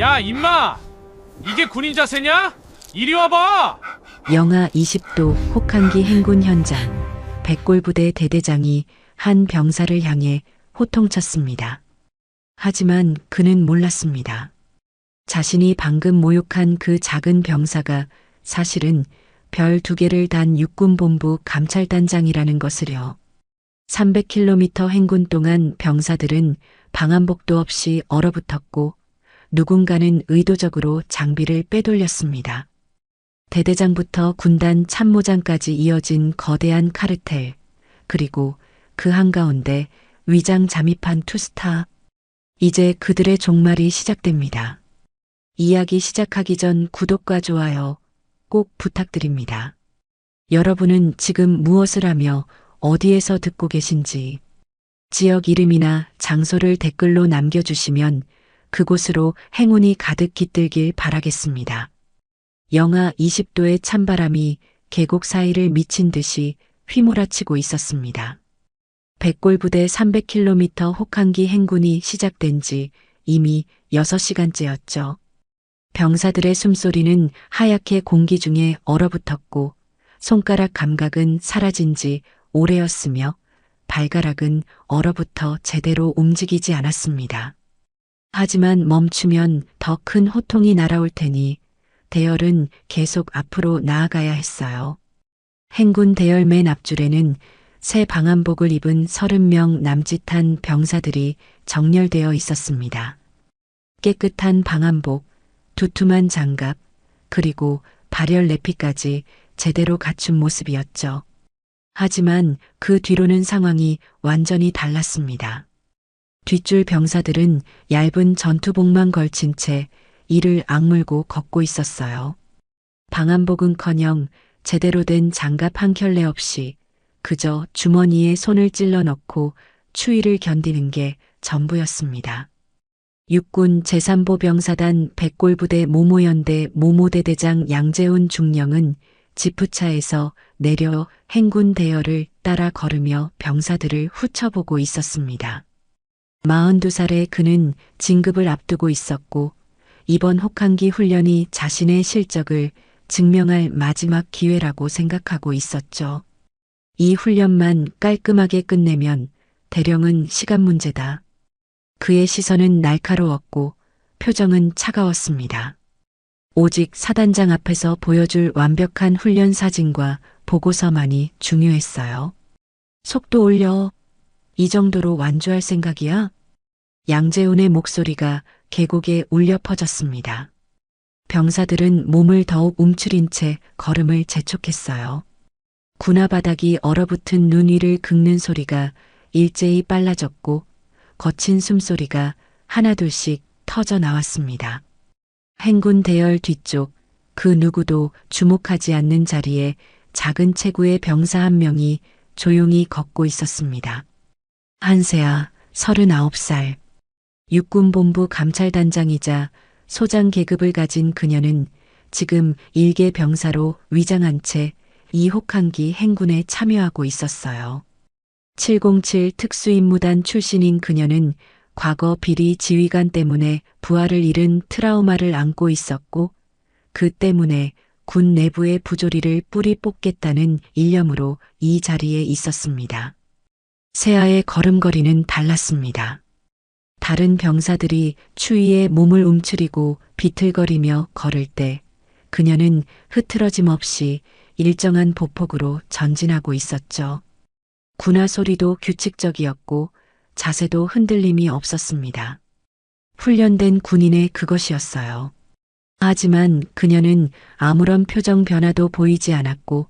야, 임마! 이게 군인 자세냐? 이리 와봐! 영하 20도 혹한기 행군 현장. 백골부대 대대장이 한 병사를 향해 호통쳤습니다. 하지만 그는 몰랐습니다. 자신이 방금 모욕한 그 작은 병사가 사실은 별 2개를 단 육군본부 감찰단장이라는 것을요. 300km 행군 동안 병사들은 방한복도 없이 얼어붙었고 누군가는 의도적으로 장비를 빼돌렸습니다. 대대장부터 군단 참모장까지 이어진 거대한 카르텔, 그리고 그 한가운데 위장 잠입한 투스타. 이제 그들의 종말이 시작됩니다. 이야기 시작하기 전 구독과 좋아요 꼭 부탁드립니다. 여러분은 지금 무엇을 하며 어디에서 듣고 계신지, 지역 이름이나 장소를 댓글로 남겨주시면 그곳으로 행운이 가득 깃들길 바라겠습니다. 영하 20도의 찬바람이 계곡 사이를 미친 듯이 휘몰아치고 있었습니다. 백골부대 300km 혹한기 행군이 시작된 지 이미 6시간째였죠. 병사들의 숨소리는 하얗게 공기 중에 얼어붙었고 손가락 감각은 사라진 지 오래였으며 발가락은 얼어붙어 제대로 움직이지 않았습니다. 하지만 멈추면 더 큰 호통이 날아올 테니 대열은 계속 앞으로 나아가야 했어요. 행군 대열 맨 앞줄에는 새 방한복을 입은 30명 남짓한 병사들이 정렬되어 있었습니다. 깨끗한 방한복, 두툼한 장갑, 그리고 발열 내피까지 제대로 갖춘 모습이었죠. 하지만 그 뒤로는 상황이 완전히 달랐습니다. 뒷줄 병사들은 얇은 전투복만 걸친 채 이를 악물고 걷고 있었어요. 방한복은커녕 제대로 된 장갑 한 켤레 없이 그저 주머니에 손을 찔러 넣고 추위를 견디는 게 전부였습니다. 육군 제3보병사단 백골부대 모모연대 모모대대장 양재훈 중령은 지프차에서 내려 행군 대열을 따라 걸으며 병사들을 훑어보고 있었습니다. 42살의 그는 진급을 앞두고 있었고 이번 혹한기 훈련이 자신의 실적을 증명할 마지막 기회라고 생각하고 있었죠. 이 훈련만 깔끔하게 끝내면 대령은 시간 문제다. 그의 시선은 날카로웠고 표정은 차가웠습니다. 오직 사단장 앞에서 보여줄 완벽한 훈련 사진과 보고서만이 중요했어요. 속도 올려. 이 정도로 완주할 생각이야? 양재훈의 목소리가 계곡에 울려 퍼졌습니다. 병사들은 몸을 더욱 움츠린 채 걸음을 재촉했어요. 군화 바닥이 얼어붙은 눈 위를 긁는 소리가 일제히 빨라졌고 거친 숨소리가 하나둘씩 터져 나왔습니다. 행군 대열 뒤쪽 그 누구도 주목하지 않는 자리에 작은 체구의 병사 한 명이 조용히 걷고 있었습니다. 한세아, 39살. 육군본부 감찰단장이자 소장 계급을 가진 그녀는 지금 일개 병사로 위장한 채 이 혹한기 행군에 참여하고 있었어요. 707 특수임무단 출신인 그녀는 과거 비리 지휘관 때문에 부하를 잃은 트라우마를 안고 있었고 그 때문에 군 내부의 부조리를 뿌리 뽑겠다는 일념으로 이 자리에 있었습니다. 세아의 걸음걸이는 달랐습니다. 다른 병사들이 추위에 몸을 움츠리고 비틀거리며 걸을 때 그녀는 흐트러짐 없이 일정한 보폭으로 전진하고 있었죠. 군화 소리도 규칙적이었고 자세도 흔들림이 없었습니다. 훈련된 군인의 그것이었어요. 하지만 그녀는 아무런 표정 변화도 보이지 않았고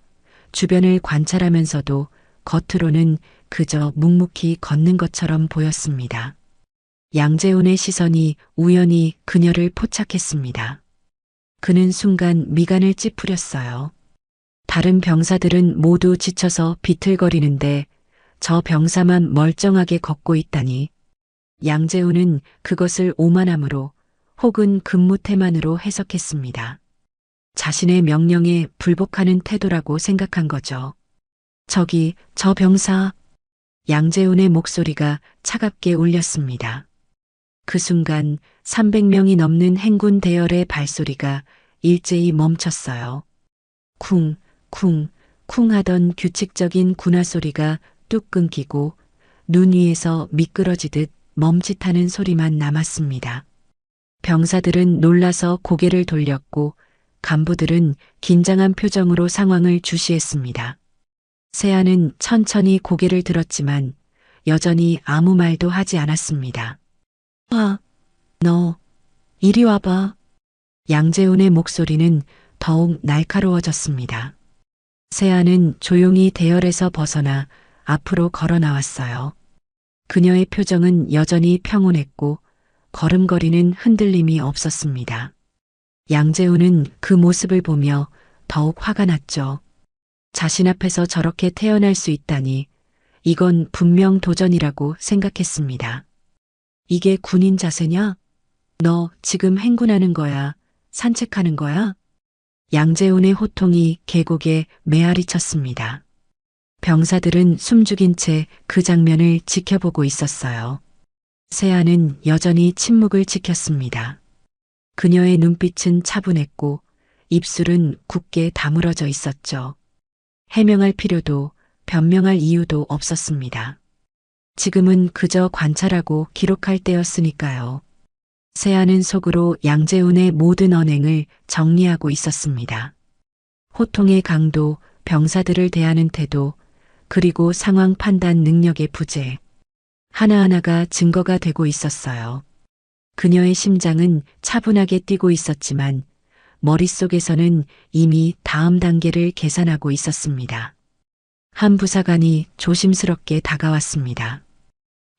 주변을 관찰하면서도 겉으로는 그저 묵묵히 걷는 것처럼 보였습니다. 양재훈의 시선이 우연히 그녀를 포착했습니다. 그는 순간 미간을 찌푸렸어요. 다른 병사들은 모두 지쳐서 비틀거리는데 저 병사만 멀쩡하게 걷고 있다니. 양재훈은 그것을 오만함으로 혹은 근무태만으로 해석했습니다. 자신의 명령에 불복하는 태도라고 생각한 거죠. 저기, 저 병사. 양재훈의 목소리가 차갑게 울렸습니다. 그 순간 300명이 넘는 행군 대열의 발소리가 일제히 멈췄어요. 쿵, 쿵, 쿵 하던 규칙적인 군화 소리가 뚝 끊기고 눈 위에서 미끄러지듯 멈칫하는 소리만 남았습니다. 병사들은 놀라서 고개를 돌렸고 간부들은 긴장한 표정으로 상황을 주시했습니다. 세아는 천천히 고개를 들었지만 여전히 아무 말도 하지 않았습니다. 너, 이리 와봐. 양재훈의 목소리는 더욱 날카로워졌습니다. 세아는 조용히 대열에서 벗어나 앞으로 걸어 나왔어요. 그녀의 표정은 여전히 평온했고 걸음걸이는 흔들림이 없었습니다. 양재훈은 그 모습을 보며 더욱 화가 났죠. 자신 앞에서 저렇게 태어날 수 있다니 이건 분명 도전이라고 생각했습니다. 이게 군인 자세냐? 너 지금 행군하는 거야? 산책하는 거야? 양재훈의 호통이 계곡에 메아리 쳤습니다. 병사들은 숨죽인 채 그 장면을 지켜보고 있었어요. 세아는 여전히 침묵을 지켰습니다. 그녀의 눈빛은 차분했고 입술은 굳게 다물어져 있었죠. 해명할 필요도 변명할 이유도 없었습니다. 지금은 그저 관찰하고 기록할 때였으니까요. 세아는 속으로 양재훈의 모든 언행을 정리하고 있었습니다. 호통의 강도, 병사들을 대하는 태도, 그리고 상황 판단 능력의 부재. 하나하나가 증거가 되고 있었어요. 그녀의 심장은 차분하게 뛰고 있었지만 머릿속에서는 이미 다음 단계를 계산하고 있었습니다. 한 부사관이 조심스럽게 다가왔습니다.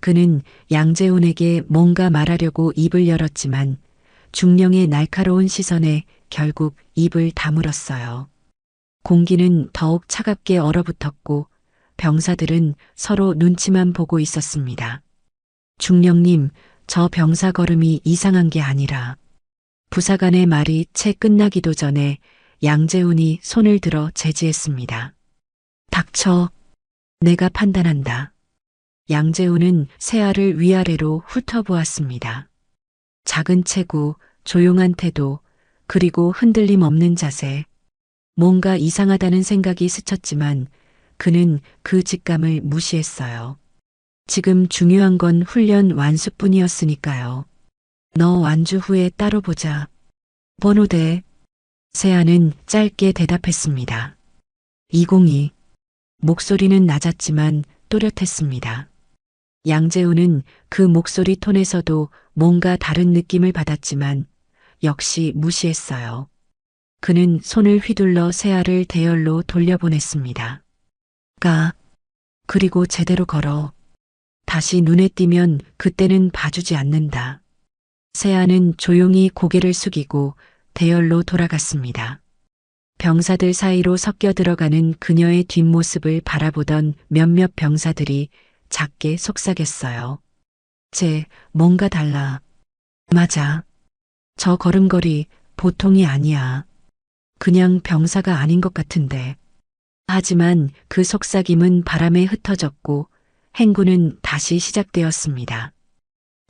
그는 양재훈에게 뭔가 말하려고 입을 열었지만 중령의 날카로운 시선에 결국 입을 다물었어요. 공기는 더욱 차갑게 얼어붙었고 병사들은 서로 눈치만 보고 있었습니다. 중령님, 저 병사 걸음이 이상한 게 아니라. 부사관의 말이 채 끝나기도 전에 양재훈이 손을 들어 제지했습니다. 닥쳐. 내가 판단한다. 양재훈은 세아를 위아래로 훑어보았습니다. 작은 체구, 조용한 태도, 그리고 흔들림 없는 자세. 뭔가 이상하다는 생각이 스쳤지만 그는 그 직감을 무시했어요. 지금 중요한 건 훈련 완수뿐이었으니까요. 너 완주 후에 따로 보자. 번호대. 세아는 짧게 대답했습니다. 202. 목소리는 낮았지만 또렷했습니다. 양재훈은 그 목소리 톤에서도 뭔가 다른 느낌을 받았지만 역시 무시했어요. 그는 손을 휘둘러 세아를 대열로 돌려보냈습니다. 가. 그리고 제대로 걸어. 다시 눈에 띄면 그때는 봐주지 않는다. 세아는 조용히 고개를 숙이고 대열로 돌아갔습니다. 병사들 사이로 섞여 들어가는 그녀의 뒷모습을 바라보던 몇몇 병사들이 작게 속삭였어요. 뭔가 달라. 맞아. 저 걸음걸이 보통이 아니야. 그냥 병사가 아닌 것 같은데. 하지만 그 속삭임은 바람에 흩어졌고 행군은 다시 시작되었습니다.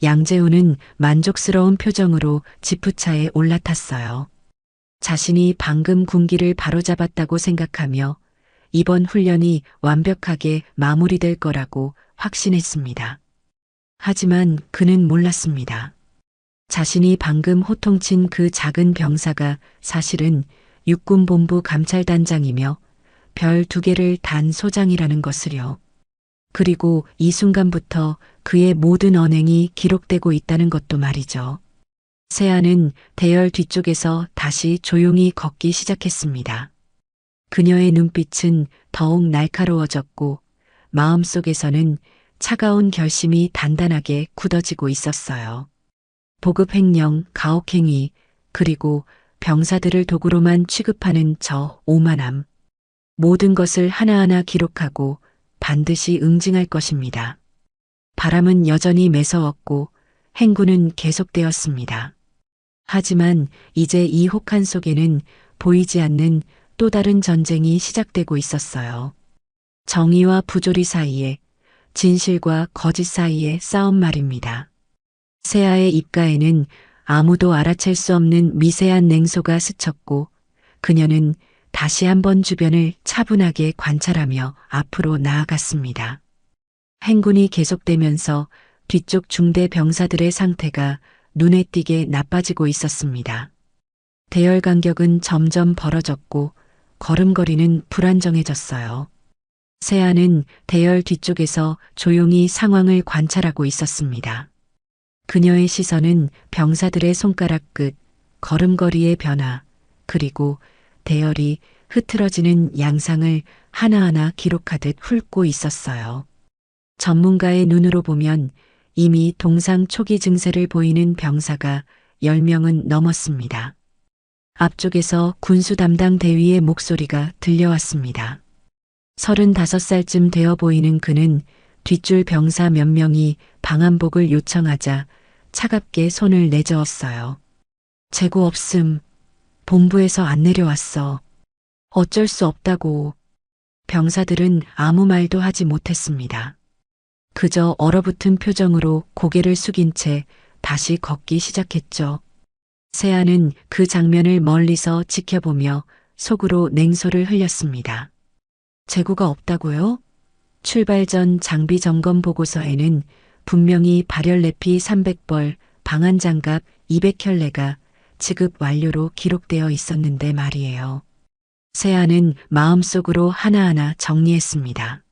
양재훈은 만족스러운 표정으로 지프차에 올라탔어요. 자신이 방금 군기를 바로잡았다고 생각하며 이번 훈련이 완벽하게 마무리될 거라고 확신했습니다. 하지만 그는 몰랐습니다. 자신이 방금 호통친 그 작은 병사가 사실은 육군본부 감찰단장이며 별 2개를 단 소장이라는 것을요. 그리고 이 순간부터 그의 모든 언행이 기록되고 있다는 것도 말이죠. 세아는 대열 뒤쪽에서 다시 조용히 걷기 시작했습니다. 그녀의 눈빛은 더욱 날카로워졌고 마음속에서는 차가운 결심이 단단하게 굳어지고 있었어요. 보급횡령, 가혹행위, 그리고 병사들을 도구로만 취급하는 저 오만함. 모든 것을 하나하나 기록하고 반드시 응징할 것입니다. 바람은 여전히 매서웠고 행군은 계속되었습니다. 하지만 이제 이 혹한 속에는 보이지 않는 또 다른 전쟁이 시작되고 있었어요. 정의와 부조리 사이에, 진실과 거짓 사이의 싸움 말입니다. 세아의 입가에는 아무도 알아챌 수 없는 미세한 냉소가 스쳤고 그녀는 다시 한번 주변을 차분하게 관찰하며 앞으로 나아갔습니다. 행군이 계속되면서 뒤쪽 중대 병사들의 상태가 눈에 띄게 나빠지고 있었습니다. 대열 간격은 점점 벌어졌고 걸음걸이는 불안정해졌어요. 세아는 대열 뒤쪽에서 조용히 상황을 관찰하고 있었습니다. 그녀의 시선은 병사들의 손가락 끝, 걸음걸이의 변화, 그리고 대열이 흐트러지는 양상을 하나하나 기록하듯 훑고 있었어요. 전문가의 눈으로 보면 이미 동상 초기 증세를 보이는 병사가 10명은 넘었습니다. 앞쪽에서 군수 담당 대위의 목소리가 들려왔습니다. 35살쯤 되어 보이는 그는 뒷줄 병사 몇 명이 방한복을 요청하자 차갑게 손을 내저었어요. 재고 없음. 본부에서 안 내려왔어. 어쩔 수 없다고. 병사들은 아무 말도 하지 못했습니다. 그저 얼어붙은 표정으로 고개를 숙인 채 다시 걷기 시작했죠. 세아는 그 장면을 멀리서 지켜보며 속으로 냉소를 흘렸습니다. 재고가 없다고요? 출발 전 장비 점검 보고서에는 분명히 발열 내피 300벌, 방한 장갑 200켤레가 지급 완료로 기록되어 있었는데 말이에요. 세아는 마음속으로 하나하나 정리했습니다.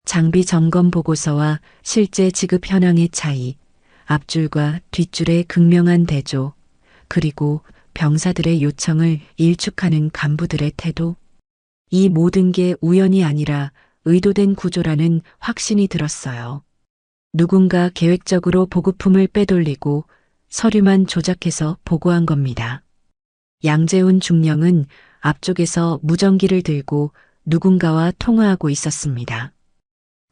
장비 점검 보고서와 실제 지급 현황의 차이, 앞줄과 뒷줄의 극명한 대조, 그리고 병사들의 요청을 일축하는 간부들의 태도. 이 모든 게 우연이 아니라 의도된 구조라는 확신이 들었어요. 누군가 계획적으로 보급품을 빼돌리고 서류만 조작해서 보고한 겁니다. 양재훈 중령은 앞쪽에서 무전기를 들고 누군가와 통화하고 있었습니다.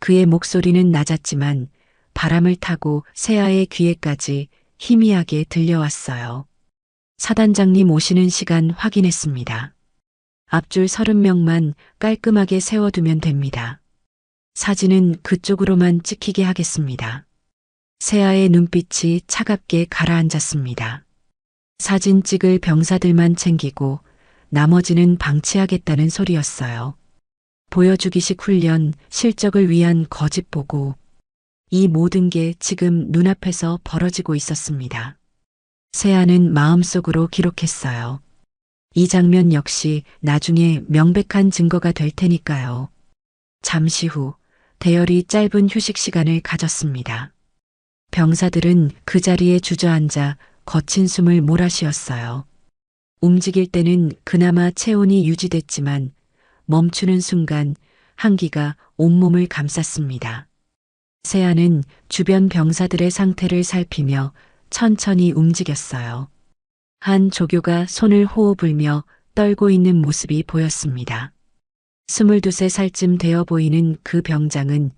그의 목소리는 낮았지만 바람을 타고 세아의 귀에까지 희미하게 들려왔어요. 사단장님 오시는 시간 확인했습니다. 앞줄 30명만 깔끔하게 세워두면 됩니다. 사진은 그쪽으로만 찍히게 하겠습니다. 세아의 눈빛이 차갑게 가라앉았습니다. 사진 찍을 병사들만 챙기고 나머지는 방치하겠다는 소리였어요. 보여주기식 훈련, 실적을 위한 거짓 보고. 이 모든 게 지금 눈앞에서 벌어지고 있었습니다. 세아는 마음속으로 기록했어요. 이 장면 역시 나중에 명백한 증거가 될 테니까요. 잠시 후 대열이 짧은 휴식 시간을 가졌습니다. 병사들은 그 자리에 주저앉아 거친 숨을 몰아쉬었어요. 움직일 때는 그나마 체온이 유지됐지만 멈추는 순간 한기가 온몸을 감쌌습니다. 세아는 주변 병사들의 상태를 살피며 천천히 움직였어요. 한 조교가 손을 호호 불며 떨고 있는 모습이 보였습니다. 22살쯤 되어 보이는 그 병장은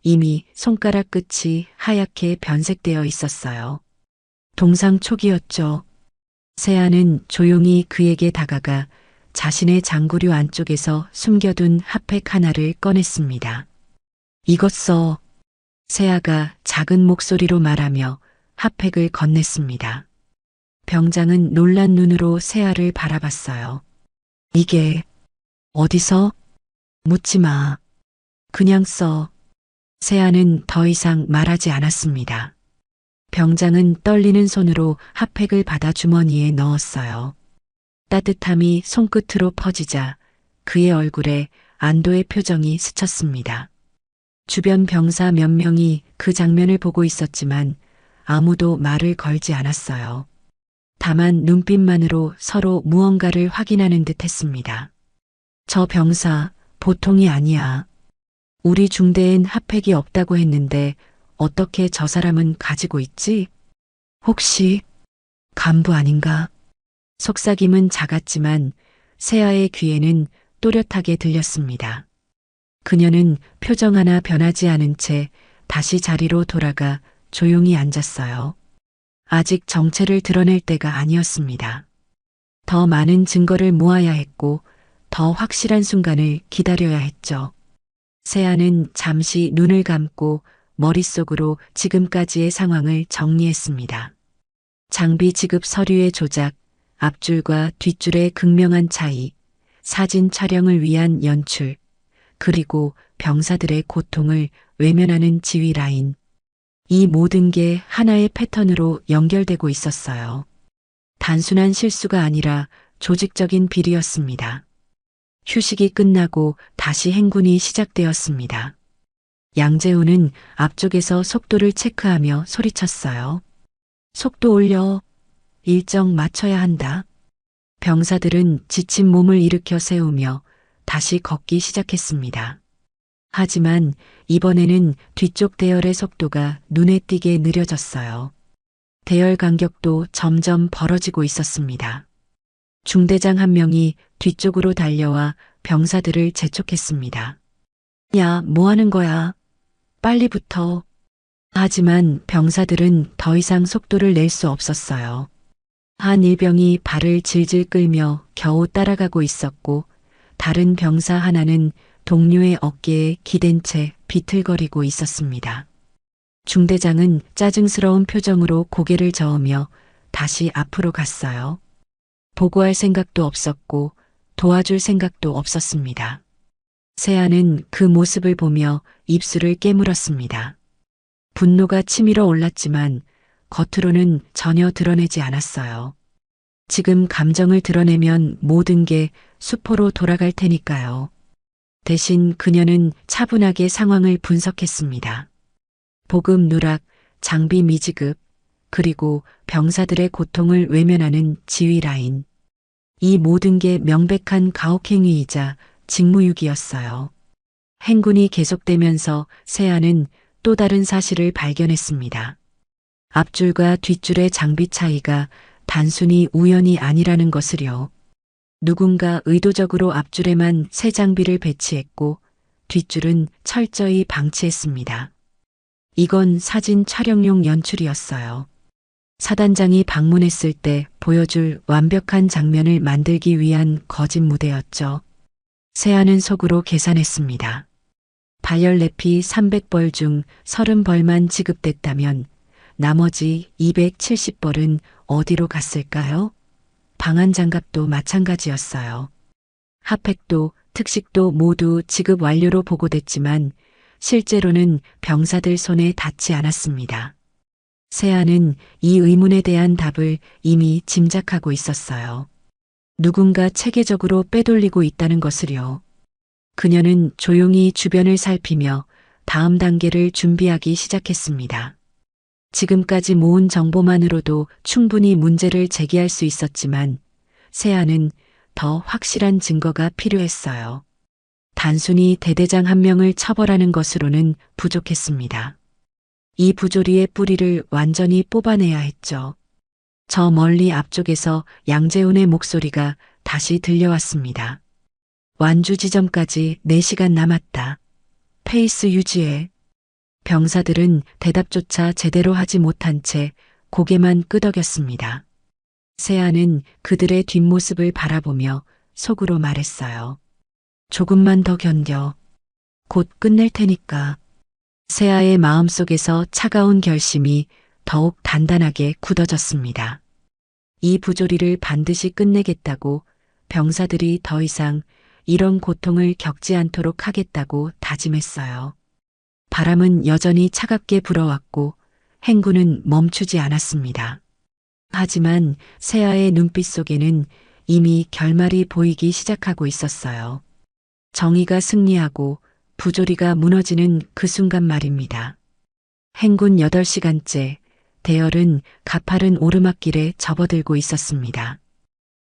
이미 손가락 끝이 하얗게 변색되어 있었어요. 동상 초기였죠. 세아는 조용히 그에게 다가가 자신의 장구류 안쪽에서 숨겨둔 핫팩 하나를 꺼냈습니다. 이것 써. 세아가 작은 목소리로 말하며 핫팩을 건넸습니다. 병장은 놀란 눈으로 세아를 바라봤어요. 이게 어디서? 묻지 마. 그냥 써. 세아는 더 이상 말하지 않았습니다. 병장은 떨리는 손으로 핫팩을 받아 주머니에 넣었어요. 따뜻함이 손끝으로 퍼지자 그의 얼굴에 안도의 표정이 스쳤습니다. 주변 병사 몇 명이 그 장면을 보고 있었지만 아무도 말을 걸지 않았어요. 다만 눈빛만으로 서로 무언가를 확인하는 듯 했습니다. 저 병사 보통이 아니야. 우리 중대엔 핫팩이 없다고 했는데 어떻게 저 사람은 가지고 있지? 혹시 간부 아닌가? 속삭임은 작았지만 세아의 귀에는 또렷하게 들렸습니다. 그녀는 표정 하나 변하지 않은 채 다시 자리로 돌아가 조용히 앉았어요. 아직 정체를 드러낼 때가 아니었습니다. 더 많은 증거를 모아야 했고 더 확실한 순간을 기다려야 했죠. 세아는 잠시 눈을 감고 머릿속으로 지금까지의 상황을 정리했습니다. 장비 지급 서류의 조작, 앞줄과 뒷줄의 극명한 차이, 사진 촬영을 위한 연출, 그리고 병사들의 고통을 외면하는 지휘 라인. 이 모든 게 하나의 패턴으로 연결되고 있었어요. 단순한 실수가 아니라 조직적인 비리였습니다. 휴식이 끝나고 다시 행군이 시작되었습니다. 양재훈은 앞쪽에서 속도를 체크하며 소리쳤어요. 속도 올려. 일정 맞춰야 한다. 병사들은 지친 몸을 일으켜 세우며 다시 걷기 시작했습니다. 하지만 이번에는 뒤쪽 대열의 속도가 눈에 띄게 느려졌어요. 대열 간격도 점점 벌어지고 있었습니다. 중대장 한 명이 뒤쪽으로 달려와 병사들을 재촉했습니다. 야, 뭐 하는 거야? 빨리 붙어. 하지만 병사들은 더 이상 속도를 낼 수 없었어요. 한 일병이 발을 질질 끌며 겨우 따라가고 있었고, 다른 병사 하나는 동료의 어깨에 기댄 채 비틀거리고 있었습니다. 중대장은 짜증스러운 표정으로 고개를 저으며 다시 앞으로 갔어요. 보고할 생각도 없었고 도와줄 생각도 없었습니다. 세아는 그 모습을 보며 입술을 깨물었습니다. 분노가 치밀어 올랐지만 겉으로는 전혀 드러내지 않았어요. 지금 감정을 드러내면 모든 게 수포로 돌아갈 테니까요. 대신 그녀는 차분하게 상황을 분석했습니다. 보급 누락, 장비 미지급, 그리고 병사들의 고통을 외면하는 지휘 라인. 이 모든 게 명백한 가혹행위이자 직무유기였어요. 행군이 계속되면서 세아는 또 다른 사실을 발견했습니다. 앞줄과 뒷줄의 장비 차이가 단순히 우연이 아니라는 것을요. 누군가 의도적으로 앞줄에만 새 장비를 배치했고 뒷줄은 철저히 방치했습니다. 이건 사진 촬영용 연출이었어요. 사단장이 방문했을 때 보여줄 완벽한 장면을 만들기 위한 거짓 무대였죠. 세아는 속으로 계산했습니다. 발열내피 300벌 중 30벌만 지급됐다면 나머지 270벌은 어디로 갔을까요? 방한장갑도 마찬가지였어요. 핫팩도 특식도 모두 지급 완료로 보고됐지만 실제로는 병사들 손에 닿지 않았습니다. 세아는 이 의문에 대한 답을 이미 짐작하고 있었어요. 누군가 체계적으로 빼돌리고 있다는 것을요. 그녀는 조용히 주변을 살피며 다음 단계를 준비하기 시작했습니다. 지금까지 모은 정보만으로도 충분히 문제를 제기할 수 있었지만 세아는 더 확실한 증거가 필요했어요. 단순히 대대장 한 명을 처벌하는 것으로는 부족했습니다. 이 부조리의 뿌리를 완전히 뽑아내야 했죠. 저 멀리 앞쪽에서 양재훈의 목소리가 다시 들려왔습니다. 완주 지점까지 4시간 남았다. 페이스 유지해. 병사들은 대답조차 제대로 하지 못한 채 고개만 끄덕였습니다. 세아는 그들의 뒷모습을 바라보며 속으로 말했어요. 조금만 더 견뎌. 곧 끝낼 테니까. 세아의 마음속에서 차가운 결심이 더욱 단단하게 굳어졌습니다. 이 부조리를 반드시 끝내겠다고 병사들이 더 이상 이런 고통을 겪지 않도록 하겠다고 다짐했어요. 바람은 여전히 차갑게 불어왔고 행군은 멈추지 않았습니다. 하지만 세아의 눈빛 속에는 이미 결말이 보이기 시작하고 있었어요. 정의가 승리하고 부조리가 무너지는 그 순간 말입니다. 행군 8시간째 대열은 가파른 오르막길에 접어들고 있었습니다.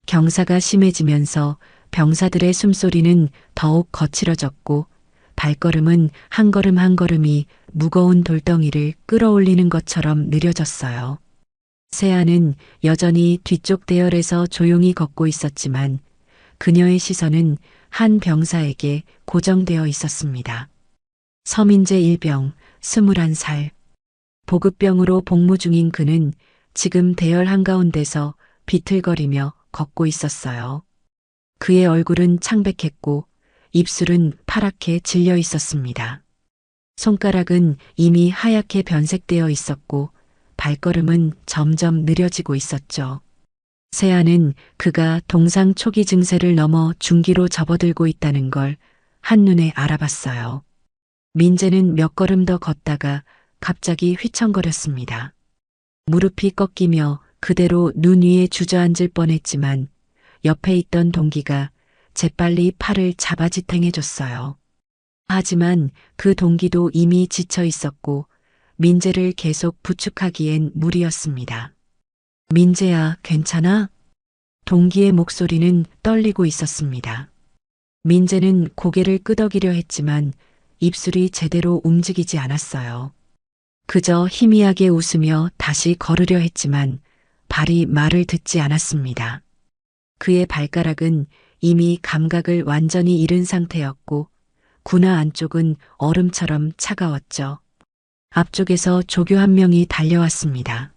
경사가 심해지면서 병사들의 숨소리는 더욱 거칠어졌고 발걸음은 한 걸음 한 걸음이 무거운 돌덩이를 끌어올리는 것처럼 느려졌어요. 세아는 여전히 뒤쪽 대열에서 조용히 걷고 있었지만 그녀의 시선은 한 병사에게 고정되어 있었습니다. 서민재 일병, 21살. 보급병으로 복무 중인 그는 지금 대열 한가운데서 비틀거리며 걷고 있었어요. 그의 얼굴은 창백했고 입술은 파랗게 질려 있었습니다. 손가락은 이미 하얗게 변색되어 있었고 발걸음은 점점 느려지고 있었죠. 세아는 그가 동상 초기 증세를 넘어 중기로 접어들고 있다는 걸 한눈에 알아봤어요. 민재는 몇 걸음 더 걷다가 갑자기 휘청거렸습니다. 무릎이 꺾이며 그대로 눈 위에 주저앉을 뻔했지만 옆에 있던 동기가 재빨리 팔을 잡아 지탱해줬어요. 하지만 그 동기도 이미 지쳐 있었고 민재를 계속 부축하기엔 무리였습니다. 민재야, 괜찮아? 동기의 목소리는 떨리고 있었습니다. 민재는 고개를 끄덕이려 했지만 입술이 제대로 움직이지 않았어요. 그저 희미하게 웃으며 다시 걸으려 했지만 발이 말을 듣지 않았습니다. 그의 발가락은 이미 감각을 완전히 잃은 상태였고 군화 안쪽은 얼음처럼 차가웠죠. 앞쪽에서 조교 한 명이 달려왔습니다.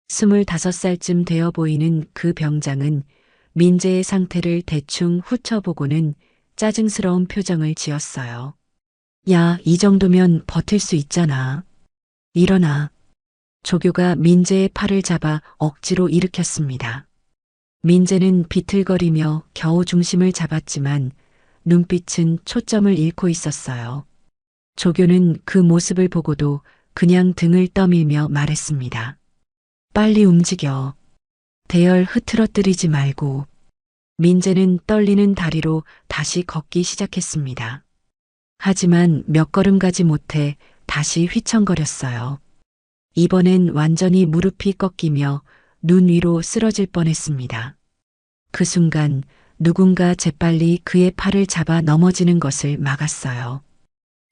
25살쯤 되어 보이는 그 병장은 민재의 상태를 대충 훑어보고는 짜증스러운 표정을 지었어요. 야, 이 정도면 버틸 수 있잖아. 일어나. 조교가 민재의 팔을 잡아 억지로 일으켰습니다. 민재는 비틀거리며 겨우 중심을 잡았지만 눈빛은 초점을 잃고 있었어요. 조교는 그 모습을 보고도 그냥 등을 떠밀며 말했습니다. 빨리 움직여. 대열 흐트러뜨리지 말고. 민재는 떨리는 다리로 다시 걷기 시작했습니다. 하지만 몇 걸음 가지 못해 다시 휘청거렸어요. 이번엔 완전히 무릎이 꺾이며 눈 위로 쓰러질 뻔했습니다. 그 순간 누군가 재빨리 그의 팔을 잡아 넘어지는 것을 막았어요.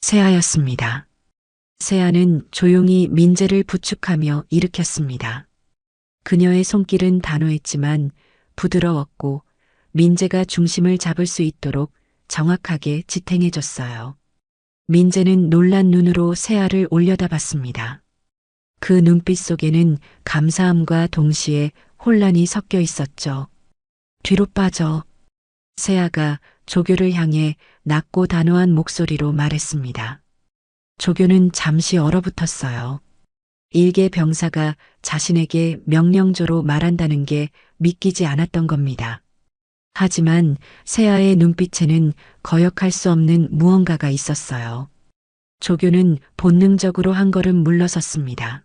세아였습니다. 세아는 조용히 민재를 부축하며 일으켰습니다. 그녀의 손길은 단호했지만 부드러웠고 민재가 중심을 잡을 수 있도록 정확하게 지탱해줬어요. 민재는 놀란 눈으로 세아를 올려다봤습니다. 그 눈빛 속에는 감사함과 동시에 혼란이 섞여 있었죠. 뒤로 빠져. 세아가 조교를 향해 낮고 단호한 목소리로 말했습니다. 조교는 잠시 얼어붙었어요. 일개 병사가 자신에게 명령조로 말한다는 게 믿기지 않았던 겁니다. 하지만 세아의 눈빛에는 거역할 수 없는 무언가가 있었어요. 조교는 본능적으로 한 걸음 물러섰습니다.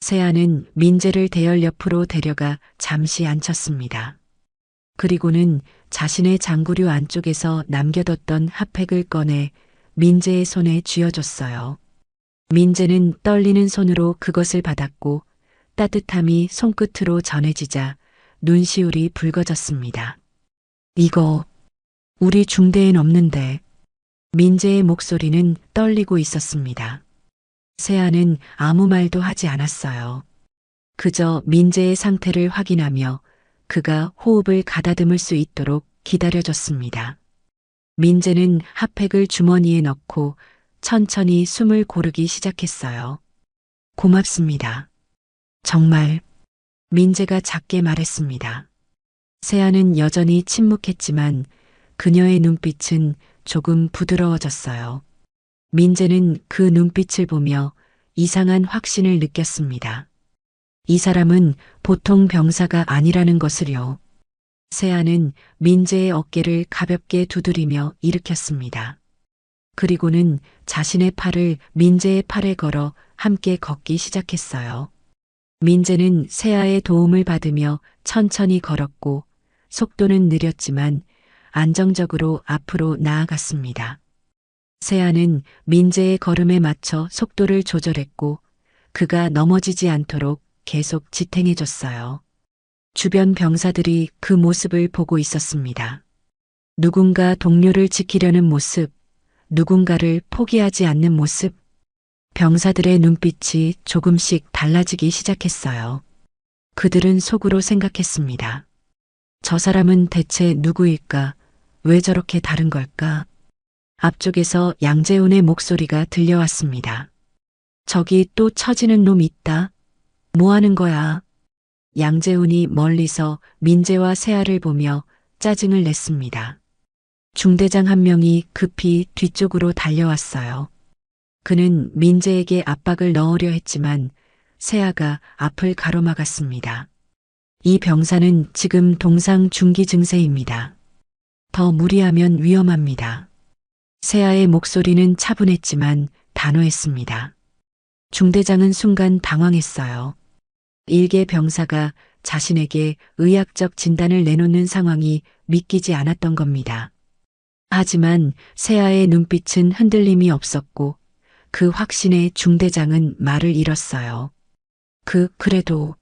세아는 민재를 대열 옆으로 데려가 잠시 앉혔습니다. 그리고는 자신의 장구류 안쪽에서 남겨뒀던 핫팩을 꺼내 민재의 손에 쥐어줬어요. 민재는 떨리는 손으로 그것을 받았고 따뜻함이 손끝으로 전해지자 눈시울이 붉어졌습니다. 이거 우리 중대엔 없는데. 민재의 목소리는 떨리고 있었습니다. 세아는 아무 말도 하지 않았어요. 그저 민재의 상태를 확인하며 그가 호흡을 가다듬을 수 있도록 기다려줬습니다. 민재는 핫팩을 주머니에 넣고 천천히 숨을 고르기 시작했어요. 고맙습니다. 정말. 민재가 작게 말했습니다. 세아는 여전히 침묵했지만 그녀의 눈빛은 조금 부드러워졌어요. 민재는 그 눈빛을 보며 이상한 확신을 느꼈습니다. 이 사람은 보통 병사가 아니라는 것을요. 세아는 민재의 어깨를 가볍게 두드리며 일으켰습니다. 그리고는 자신의 팔을 민재의 팔에 걸어 함께 걷기 시작했어요. 민재는 세아의 도움을 받으며 천천히 걸었고 속도는 느렸지만 안정적으로 앞으로 나아갔습니다. 세아는 민재의 걸음에 맞춰 속도를 조절했고 그가 넘어지지 않도록 계속 지탱해줬어요. 주변 병사들이 그 모습을 보고 있었습니다. 누군가 동료를 지키려는 모습, 누군가를 포기하지 않는 모습. 병사들의 눈빛이 조금씩 달라지기 시작했어요. 그들은 속으로 생각했습니다. 저 사람은 대체 누구일까? 왜 저렇게 다른 걸까? 앞쪽에서 양재훈의 목소리가 들려왔습니다. 저기 또 처지는 놈 있다. 뭐 하는 거야? 양재훈이 멀리서 민재와 세아를 보며 짜증을 냈습니다. 중대장 한 명이 급히 뒤쪽으로 달려왔어요. 그는 민재에게 압박을 넣으려 했지만 세아가 앞을 가로막았습니다. 이 병사는 지금 동상 중기 증세입니다. 더 무리하면 위험합니다. 세아의 목소리는 차분했지만 단호했습니다. 중대장은 순간 당황했어요. 일개 병사가 자신에게 의학적 진단을 내놓는 상황이 믿기지 않았던 겁니다. 하지만 세아의 눈빛은 흔들림이 없었고 그 확신에 중대장은 말을 잃었어요. 그래도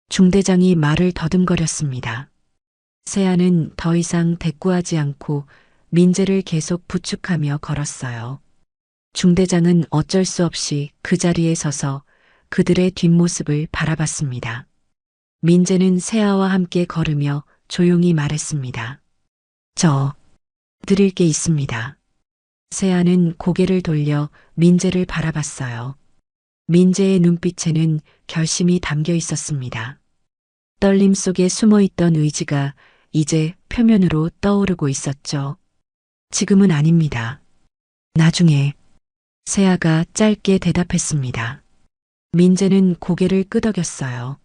중대장이 말을 더듬거렸습니다. 세아는 더 이상 대꾸하지 않고 민재를 계속 부축하며 걸었어요. 중대장은 어쩔 수 없이 그 자리에 서서 그들의 뒷모습을 바라봤습니다. 민재는 세아와 함께 걸으며 조용히 말했습니다. 저 드릴 게 있습니다. 세아는 고개를 돌려 민재를 바라봤어요. 민재의 눈빛에는 결심이 담겨 있었습니다. 떨림 속에 숨어있던 의지가 이제 표면으로 떠오르고 있었죠. 지금은 아닙니다. 나중에 세아가 짧게 대답했습니다. 민재는 고개를 끄덕였어요.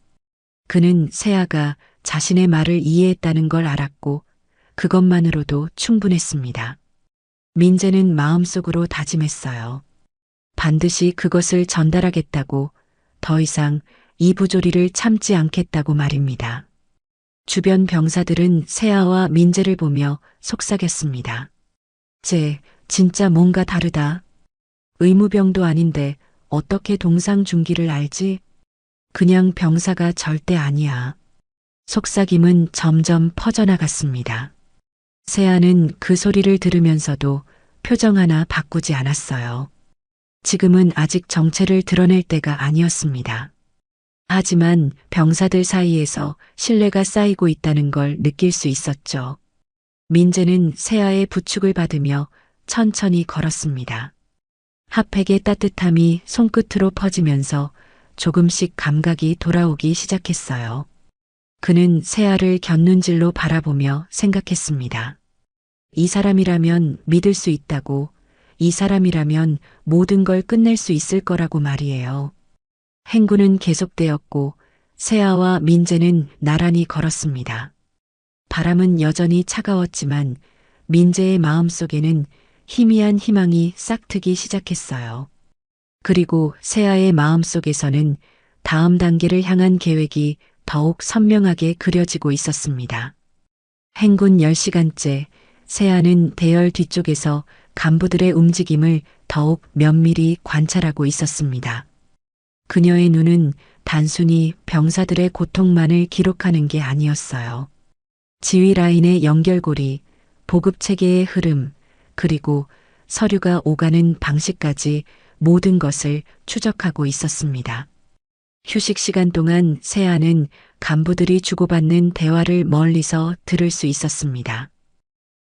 그는 세아가 자신의 말을 이해했다는 걸 알았고 그것만으로도 충분했습니다. 민재는 마음속으로 다짐했어요. 반드시 그것을 전달하겠다고, 더 이상 이 부조리를 참지 않겠다고 말입니다. 주변 병사들은 세아와 민재를 보며 속삭였습니다. 진짜 뭔가 다르다. 의무병도 아닌데 어떻게 동상중기를 알지? 그냥 병사가 절대 아니야. 속삭임은 점점 퍼져나갔습니다. 세아는 그 소리를 들으면서도 표정 하나 바꾸지 않았어요. 지금은 아직 정체를 드러낼 때가 아니었습니다. 하지만 병사들 사이에서 신뢰가 쌓이고 있다는 걸 느낄 수 있었죠. 민재는 세아의 부축을 받으며 천천히 걸었습니다. 핫팩의 따뜻함이 손끝으로 퍼지면서 조금씩 감각이 돌아오기 시작했어요. 그는 세아를 곁눈질로 바라보며 생각했습니다. 이 사람이라면 믿을 수 있다고, 이 사람이라면 모든 걸 끝낼 수 있을 거라고 말이에요. 행군은 계속되었고 세아와 민재는 나란히 걸었습니다. 바람은 여전히 차가웠지만 민재의 마음속에는 희미한 희망이 싹트기 시작했어요. 그리고 세아의 마음속에서는 다음 단계를 향한 계획이 더욱 선명하게 그려지고 있었습니다. 행군 10시간째 세아는 대열 뒤쪽에서 간부들의 움직임을 더욱 면밀히 관찰하고 있었습니다. 그녀의 눈은 단순히 병사들의 고통만을 기록하는 게 아니었어요. 지휘 라인의 연결고리, 보급 체계의 흐름, 그리고 서류가 오가는 방식까지 모든 것을 추적하고 있었습니다. 휴식 시간 동안 세아는 간부들이 주고받는 대화를 멀리서 들을 수 있었습니다.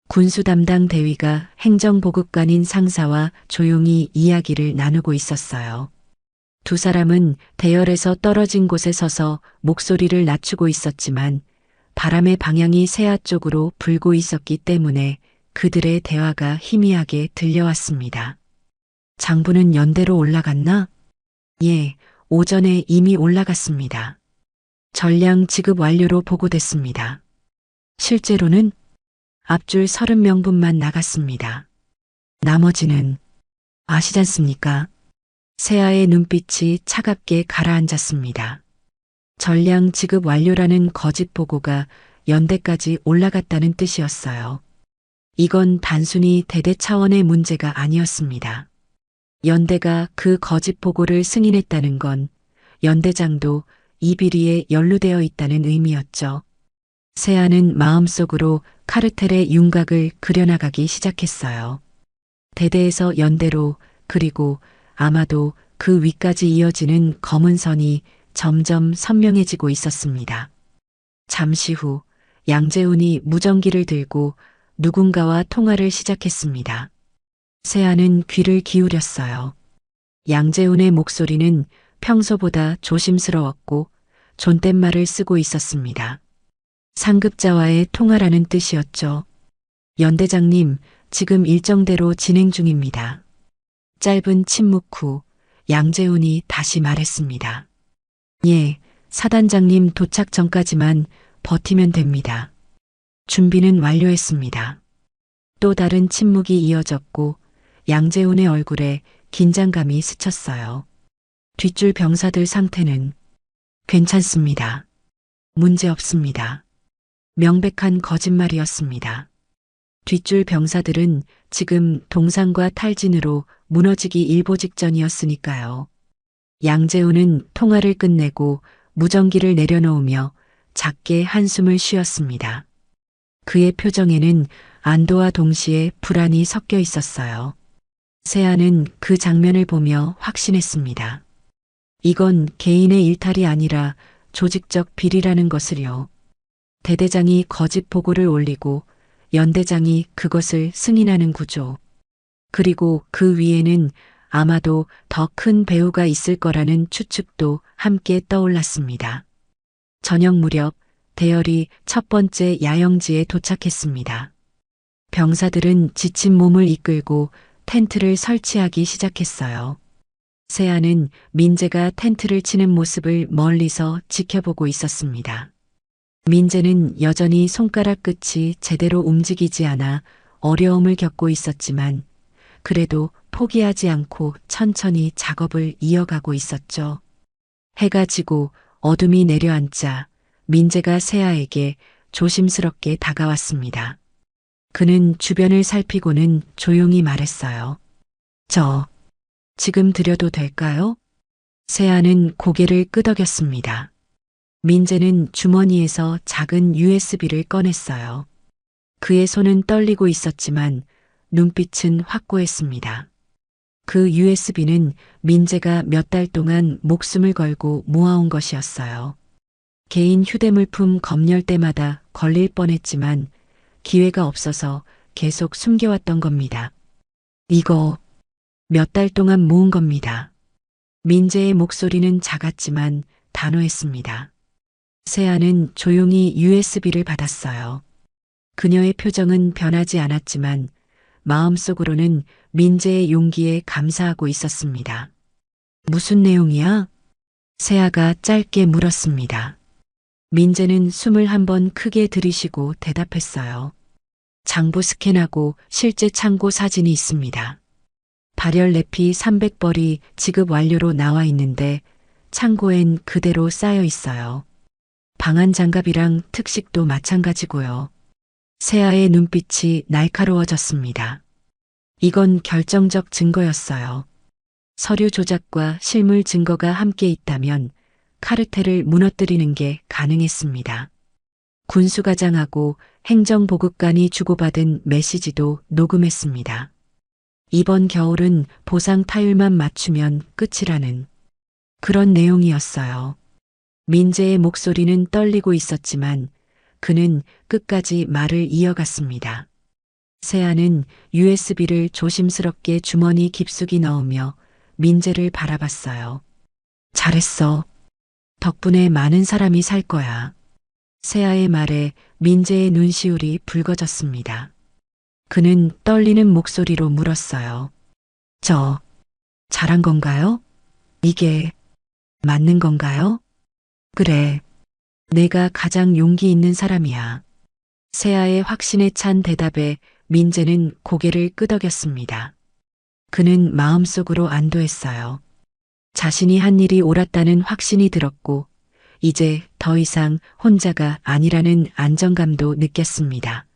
군수 담당 대위가 행정보급관인 상사와 조용히 이야기를 나누고 있었어요. 두 사람은 대열에서 떨어진 곳에 서서 목소리를 낮추고 있었지만 바람의 방향이 세아 쪽으로 불고 있었기 때문에 그들의 대화가 희미하게 들려왔습니다. 장부는 연대로 올라갔나? 예, 오전에 이미 올라갔습니다. 전량 지급 완료로 보고됐습니다. 실제로는 앞줄 30명분만 나갔습니다. 나머지는 아시잖습니까? 세아의 눈빛이 차갑게 가라앉았습니다. 전량 지급 완료라는 거짓 보고가 연대까지 올라갔다는 뜻이었어요. 이건 단순히 대대 차원의 문제가 아니었습니다. 연대가 그 거짓 보고를 승인했다는 건 연대장도 이 비리에 연루되어 있다는 의미였죠. 세아는 마음속으로 카르텔의 윤곽을 그려나가기 시작했어요. 대대에서 연대로, 그리고 아마도 그 위까지 이어지는 검은 선이 점점 선명해지고 있었습니다. 잠시 후 양재훈이 무전기를 들고 누군가와 통화를 시작했습니다. 세아는 귀를 기울였어요. 양재훈의 목소리는 평소보다 조심스러웠고 존댓말을 쓰고 있었습니다. 상급자와의 통화라는 뜻이었죠. 연대장님, 지금 일정대로 진행 중입니다. 짧은 침묵 후 양재훈이 다시 말했습니다. 예, 사단장님 도착 전까지만 버티면 됩니다. 준비는 완료했습니다. 또 다른 침묵이 이어졌고 양재훈의 얼굴에 긴장감이 스쳤어요. 뒷줄 병사들 상태는 괜찮습니다. 문제 없습니다. 명백한 거짓말이었습니다. 뒷줄 병사들은 지금 동상과 탈진으로 무너지기 일보 직전이었으니까요. 양재훈은 통화를 끝내고 무전기를 내려놓으며 작게 한숨을 쉬었습니다. 그의 표정에는 안도와 동시에 불안이 섞여 있었어요. 세아는 그 장면을 보며 확신했습니다. 이건 개인의 일탈이 아니라 조직적 비리라는 것을요. 대대장이 거짓 보고를 올리고 연대장이 그것을 승인하는 구조. 그리고 그 위에는 아마도 더 큰 배후가 있을 거라는 추측도 함께 떠올랐습니다. 저녁 무렵 대열이 첫 번째 야영지에 도착했습니다. 병사들은 지친 몸을 이끌고 텐트를 설치하기 시작했어요. 세아는 민재가 텐트를 치는 모습을 멀리서 지켜보고 있었습니다. 민재는 여전히 손가락 끝이 제대로 움직이지 않아 어려움을 겪고 있었지만 그래도 포기하지 않고 천천히 작업을 이어가고 있었죠. 해가 지고 어둠이 내려앉자 민재가 세아에게 조심스럽게 다가왔습니다. 그는 주변을 살피고는 조용히 말했어요. 저 지금 드려도 될까요? 세아는 고개를 끄덕였습니다. 민재는 주머니에서 작은 USB를 꺼냈어요. 그의 손은 떨리고 있었지만 눈빛은 확고했습니다. 그 USB는 민재가 몇 달 동안 목숨을 걸고 모아온 것이었어요. 개인 휴대물품 검열 때마다 걸릴 뻔했지만 기회가 없어서 계속 숨겨왔던 겁니다. 이거 몇 달 동안 모은 겁니다. 민재의 목소리는 작았지만 단호했습니다. 세아는 조용히 USB를 받았어요. 그녀의 표정은 변하지 않았지만 마음속으로는 민재의 용기에 감사하고 있었습니다. 무슨 내용이야? 세아가 짧게 물었습니다. 민재는 숨을 한번 크게 들이쉬고 대답했어요. 장부 스캔하고 실제 창고 사진이 있습니다. 발열 내피 300벌이 지급 완료로 나와 있는데 창고엔 그대로 쌓여 있어요. 방한 장갑이랑 특식도 마찬가지고요. 세아의 눈빛이 날카로워졌습니다. 이건 결정적 증거였어요. 서류 조작과 실물 증거가 함께 있다면 카르텔을 무너뜨리는 게 가능했습니다. 군수과장하고 행정보급관이 주고받은 메시지도 녹음했습니다. 이번 겨울은 보상 타율만 맞추면 끝이라는 그런 내용이었어요. 민재의 목소리는 떨리고 있었지만 그는 끝까지 말을 이어갔습니다. 세아는 USB를 조심스럽게 주머니 깊숙이 넣으며 민재를 바라봤어요. 잘했어. 덕분에 많은 사람이 살 거야. 세아의 말에 민재의 눈시울이 붉어졌습니다. 그는 떨리는 목소리로 물었어요. 저, 잘한 건가요? 이게 맞는 건가요? 그래. 내가 가장 용기 있는 사람이야. 세아의 확신에 찬 대답에 민재는 고개를 끄덕였습니다. 그는 마음속으로 안도했어요. 자신이 한 일이 옳았다는 확신이 들었고 이제 더 이상 혼자가 아니라는 안정감도 느꼈습니다.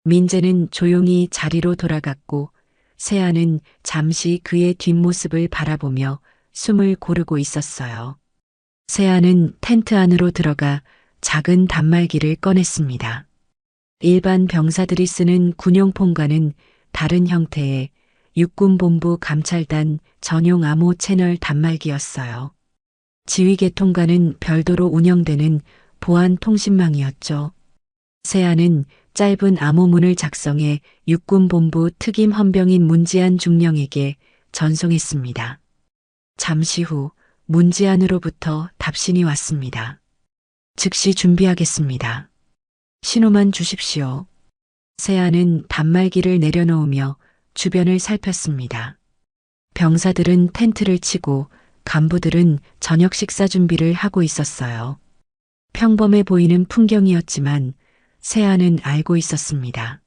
민재는 조용히 자리로 돌아갔고 세아는 잠시 그의 뒷모습을 바라보며 숨을 고르고 있었어요. 세아는 텐트 안으로 들어가 작은 단말기를 꺼냈습니다. 일반 병사들이 쓰는 군용폰과는 다른 형태의 육군본부 감찰단 전용 암호 채널 단말기였어요. 지휘계통과는 별도로 운영되는 보안 통신망이었죠. 세아는 짧은 암호문을 작성해 육군본부 특임 헌병인 문지한 중령에게 전송했습니다. 잠시 후 문지한으로부터 답신이 왔습니다. 즉시 준비하겠습니다. 신호만 주십시오. 세아는 단말기를 내려놓으며 주변을 살폈습니다. 병사들은 텐트를 치고 간부들은 저녁 식사 준비를 하고 있었어요. 평범해 보이는 풍경이었지만 세아는 알고 있었습니다.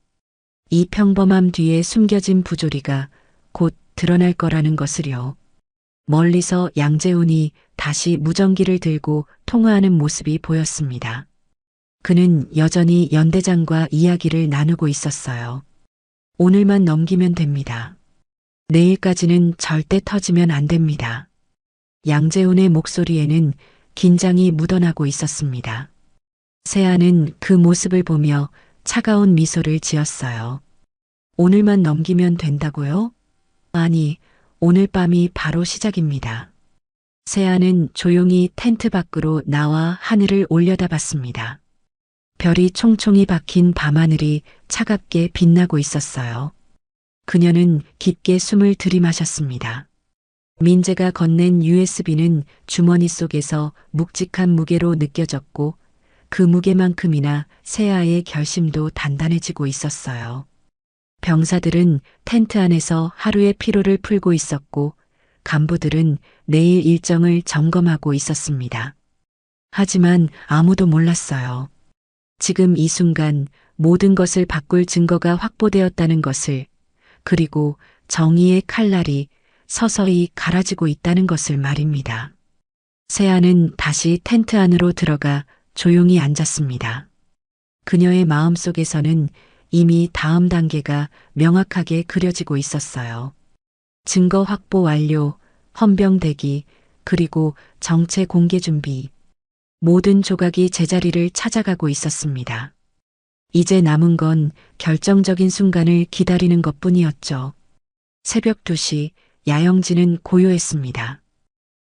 이 평범함 뒤에 숨겨진 부조리가 곧 드러날 거라는 것을요. 멀리서 양재훈이 다시 무전기를 들고 통화하는 모습이 보였습니다. 그는 여전히 연대장과 이야기를 나누고 있었어요. 오늘만 넘기면 됩니다. 내일까지는 절대 터지면 안 됩니다. 양재훈의 목소리에는 긴장이 묻어나고 있었습니다. 세아는 그 모습을 보며 차가운 미소를 지었어요. 오늘만 넘기면 된다고요? 아니, 오늘 밤이 바로 시작입니다. 세아는 조용히 텐트 밖으로 나와 하늘을 올려다봤습니다. 별이 총총이 박힌 밤하늘이 차갑게 빛나고 있었어요. 그녀는 깊게 숨을 들이마셨습니다. 민재가 건넨 USB는 주머니 속에서 묵직한 무게로 느껴졌고 그 무게만큼이나 세아의 결심도 단단해지고 있었어요. 병사들은 텐트 안에서 하루의 피로를 풀고 있었고 간부들은 내일 일정을 점검하고 있었습니다. 하지만 아무도 몰랐어요. 지금 이 순간 모든 것을 바꿀 증거가 확보되었다는 것을, 그리고 정의의 칼날이 서서히 갈아지고 있다는 것을 말입니다. 세아는 다시 텐트 안으로 들어가 조용히 앉았습니다. 그녀의 마음속에서는 이미 다음 단계가 명확하게 그려지고 있었어요. 증거 확보 완료, 헌병 대기, 그리고 정체 공개 준비. 모든 조각이 제자리를 찾아가고 있었습니다. 이제 남은 건 결정적인 순간을 기다리는 것뿐이었죠. 새벽 2시 야영지는 고요했습니다.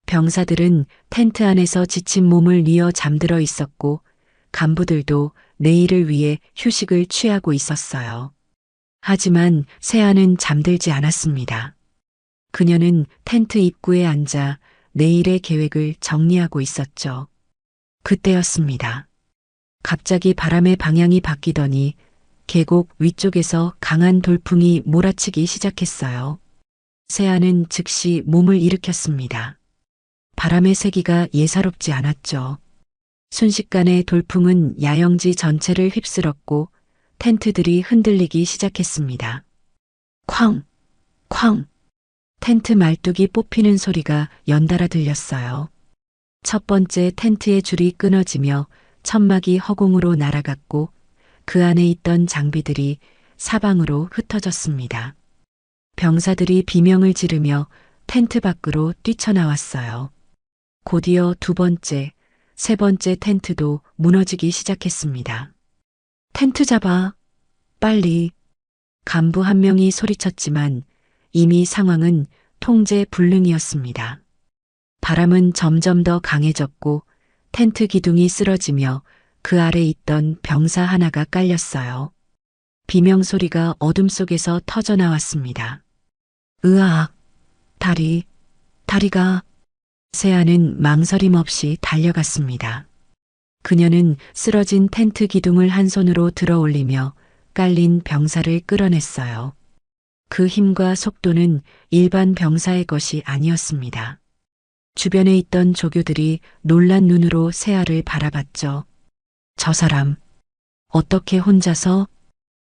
병사들은 텐트 안에서 지친 몸을 뉘어 잠들어 있었고 간부들도 내일을 위해 휴식을 취하고 있었어요. 하지만 세아는 잠들지 않았습니다. 그녀는 텐트 입구에 앉아 내일의 계획을 정리하고 있었죠. 그때였습니다. 갑자기 바람의 방향이 바뀌더니 계곡 위쪽에서 강한 돌풍이 몰아치기 시작했어요. 세아는 즉시 몸을 일으켰습니다. 바람의 세기가 예사롭지 않았죠. 순식간에 돌풍은 야영지 전체를 휩쓸었고 텐트들이 흔들리기 시작했습니다. 쾅! 쾅! 텐트 말뚝이 뽑히는 소리가 연달아 들렸어요. 첫 번째 텐트의 줄이 끊어지며 천막이 허공으로 날아갔고 그 안에 있던 장비들이 사방으로 흩어졌습니다. 병사들이 비명을 지르며 텐트 밖으로 뛰쳐나왔어요. 곧이어 두 번째, 세 번째 텐트도 무너지기 시작했습니다. 텐트 잡아, 빨리. 간부 한 명이 소리쳤지만 이미 상황은 통제 불능이었습니다. 바람은 점점 더 강해졌고 텐트 기둥이 쓰러지며 그 아래 있던 병사 하나가 깔렸어요. 비명 소리가 어둠 속에서 터져나왔습니다. 으악! 다리가... 세아는 망설임 없이 달려갔습니다. 그녀는 쓰러진 텐트 기둥을 한 손으로 들어 올리며 깔린 병사를 끌어냈어요. 그 힘과 속도는 일반 병사의 것이 아니었습니다. 주변에 있던 조교들이 놀란 눈으로 세아를 바라봤죠. 저 사람, 어떻게 혼자서?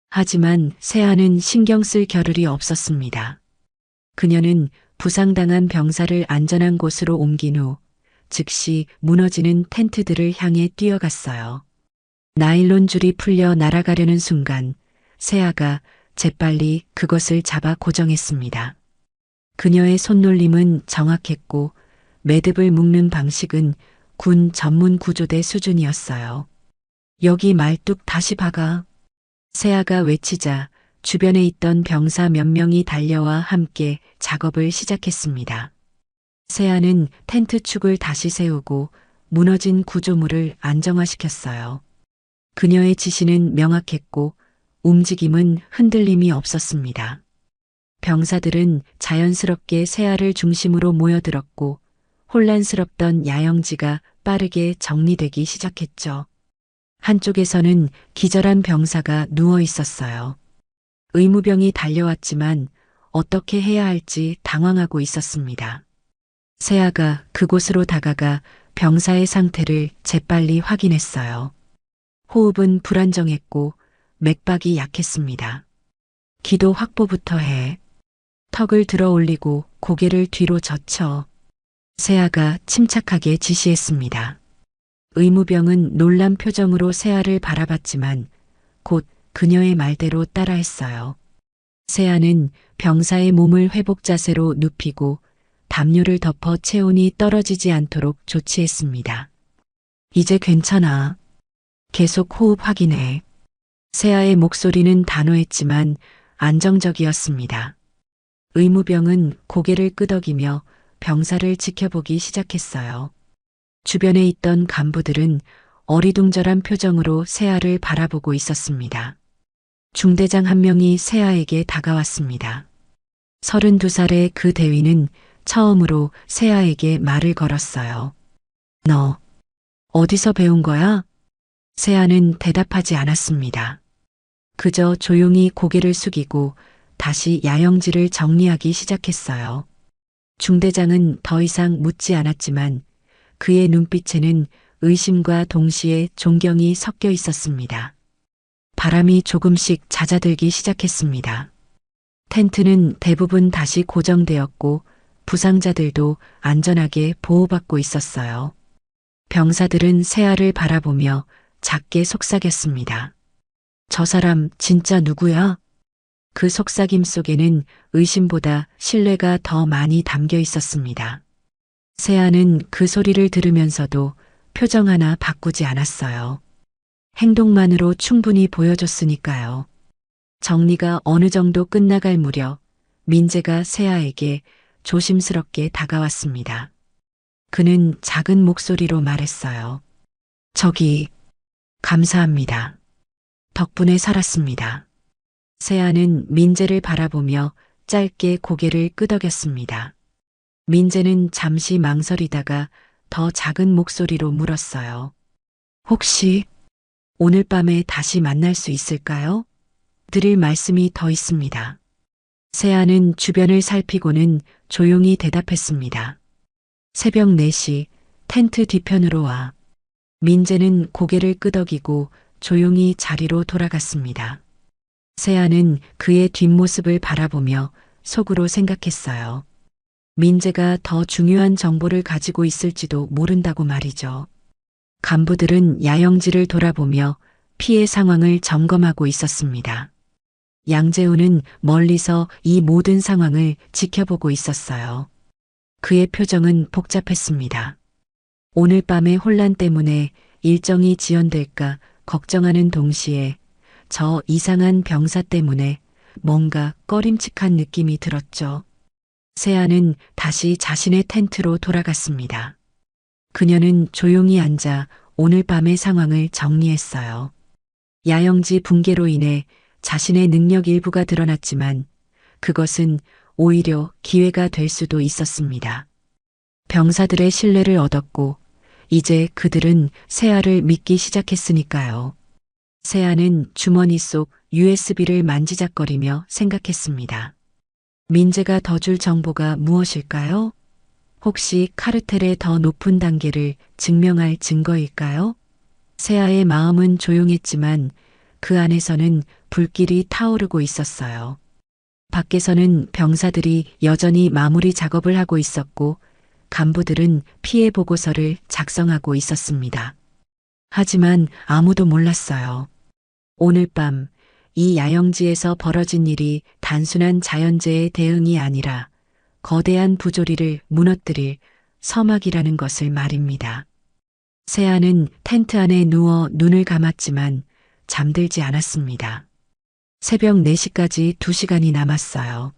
하지만 세아는 신경 쓸 겨를이 없었습니다. 그녀는 부상당한 병사를 안전한 곳으로 옮긴 후 즉시 무너지는 텐트들을 향해 뛰어갔어요. 나일론 줄이 풀려 날아가려는 순간 세아가 재빨리 그것을 잡아 고정했습니다. 그녀의 손놀림은 정확했고 매듭을 묶는 방식은 군 전문 구조대 수준이었어요. 여기 말뚝 다시 박아. 세아가 외치자 주변에 있던 병사 몇 명이 달려와 함께 작업을 시작했습니다. 세아는 텐트 축을 다시 세우고 무너진 구조물을 안정화시켰어요. 그녀의 지시는 명확했고 움직임은 흔들림이 없었습니다. 병사들은 자연스럽게 세아를 중심으로 모여들었고 혼란스럽던 야영지가 빠르게 정리되기 시작했죠. 한쪽에서는 기절한 병사가 누워 있었어요. 의무병이 달려왔지만 어떻게 해야 할지 당황하고 있었습니다. 세아가 그곳으로 다가가 병사의 상태를 재빨리 확인했어요. 호흡은 불안정했고 맥박이 약했습니다. 기도 확보부터 해. 턱을 들어 올리고 고개를 뒤로 젖혀. 세아가 침착하게 지시했습니다. 의무병은 놀란 표정으로 세아를 바라봤지만 곧 그녀의 말대로 따라했어요. 세아는 병사의 몸을 회복 자세로 눕히고 담요를 덮어 체온이 떨어지지 않도록 조치했습니다. 이제 괜찮아. 계속 호흡 확인해. 세아의 목소리는 단호했지만 안정적이었습니다. 의무병은 고개를 끄덕이며 병사를 지켜보기 시작했어요. 주변에 있던 간부들은 어리둥절한 표정으로 세아를 바라보고 있었습니다. 중대장 한 명이 세아에게 다가왔습니다. 32살의 그 대위는 처음으로 세아에게 말을 걸었어요. 너 어디서 배운 거야? 세아는 대답하지 않았습니다. 그저 조용히 고개를 숙이고 다시 야영지를 정리하기 시작했어요. 중대장은 더 이상 묻지 않았지만 그의 눈빛에는 의심과 동시에 존경이 섞여 있었습니다. 바람이 조금씩 잦아들기 시작했습니다. 텐트는 대부분 다시 고정되었고 부상자들도 안전하게 보호받고 있었어요. 병사들은 세아를 바라보며 작게 속삭였습니다. 저 사람 진짜 누구야? 그 속삭임 속에는 의심보다 신뢰가 더 많이 담겨 있었습니다. 세아는 그 소리를 들으면서도 표정 하나 바꾸지 않았어요. 행동만으로 충분히 보여줬으니까요. 정리가 어느 정도 끝나갈 무렵 민재가 세아에게 조심스럽게 다가왔습니다. 그는 작은 목소리로 말했어요. 저기, 감사합니다. 덕분에 살았습니다. 세아는 민재를 바라보며 짧게 고개를 끄덕였습니다. 민재는 잠시 망설이다가 더 작은 목소리로 물었어요. 혹시 오늘 밤에 다시 만날 수 있을까요? 드릴 말씀이 더 있습니다. 세아는 주변을 살피고는 조용히 대답했습니다. 새벽 4시 텐트 뒤편으로 와. 민재는 고개를 끄덕이고 조용히 자리로 돌아갔습니다. 세아는 그의 뒷모습을 바라보며 속으로 생각했어요. 민재가 더 중요한 정보를 가지고 있을지도 모른다고 말이죠. 간부들은 야영지를 돌아보며 피해 상황을 점검하고 있었습니다. 양재우는 멀리서 이 모든 상황을 지켜보고 있었어요. 그의 표정은 복잡했습니다. 오늘 밤의 혼란 때문에 일정이 지연될까 걱정하는 동시에 저 이상한 병사 때문에 뭔가 꺼림칙한 느낌이 들었죠. 세아는 다시 자신의 텐트로 돌아갔습니다. 그녀는 조용히 앉아 오늘 밤의 상황을 정리했어요. 야영지 붕괴로 인해 자신의 능력 일부가 드러났지만 그것은 오히려 기회가 될 수도 있었습니다. 병사들의 신뢰를 얻었고 이제 그들은 세아를 믿기 시작했으니까요. 세아는 주머니 속 USB를 만지작거리며 생각했습니다. 민재가 더 줄 정보가 무엇일까요? 혹시 카르텔의 더 높은 단계를 증명할 증거일까요? 세아의 마음은 조용했지만 그 안에서는 불길이 타오르고 있었어요. 밖에서는 병사들이 여전히 마무리 작업을 하고 있었고 간부들은 피해 보고서를 작성하고 있었습니다. 하지만 아무도 몰랐어요. 오늘 밤 이 야영지에서 벌어진 일이 단순한 자연재해 대응이 아니라 거대한 부조리를 무너뜨릴 서막이라는 것을 말입니다. 세아는 텐트 안에 누워 눈을 감았지만 잠들지 않았습니다. 새벽 4시까지 2시간이 남았어요.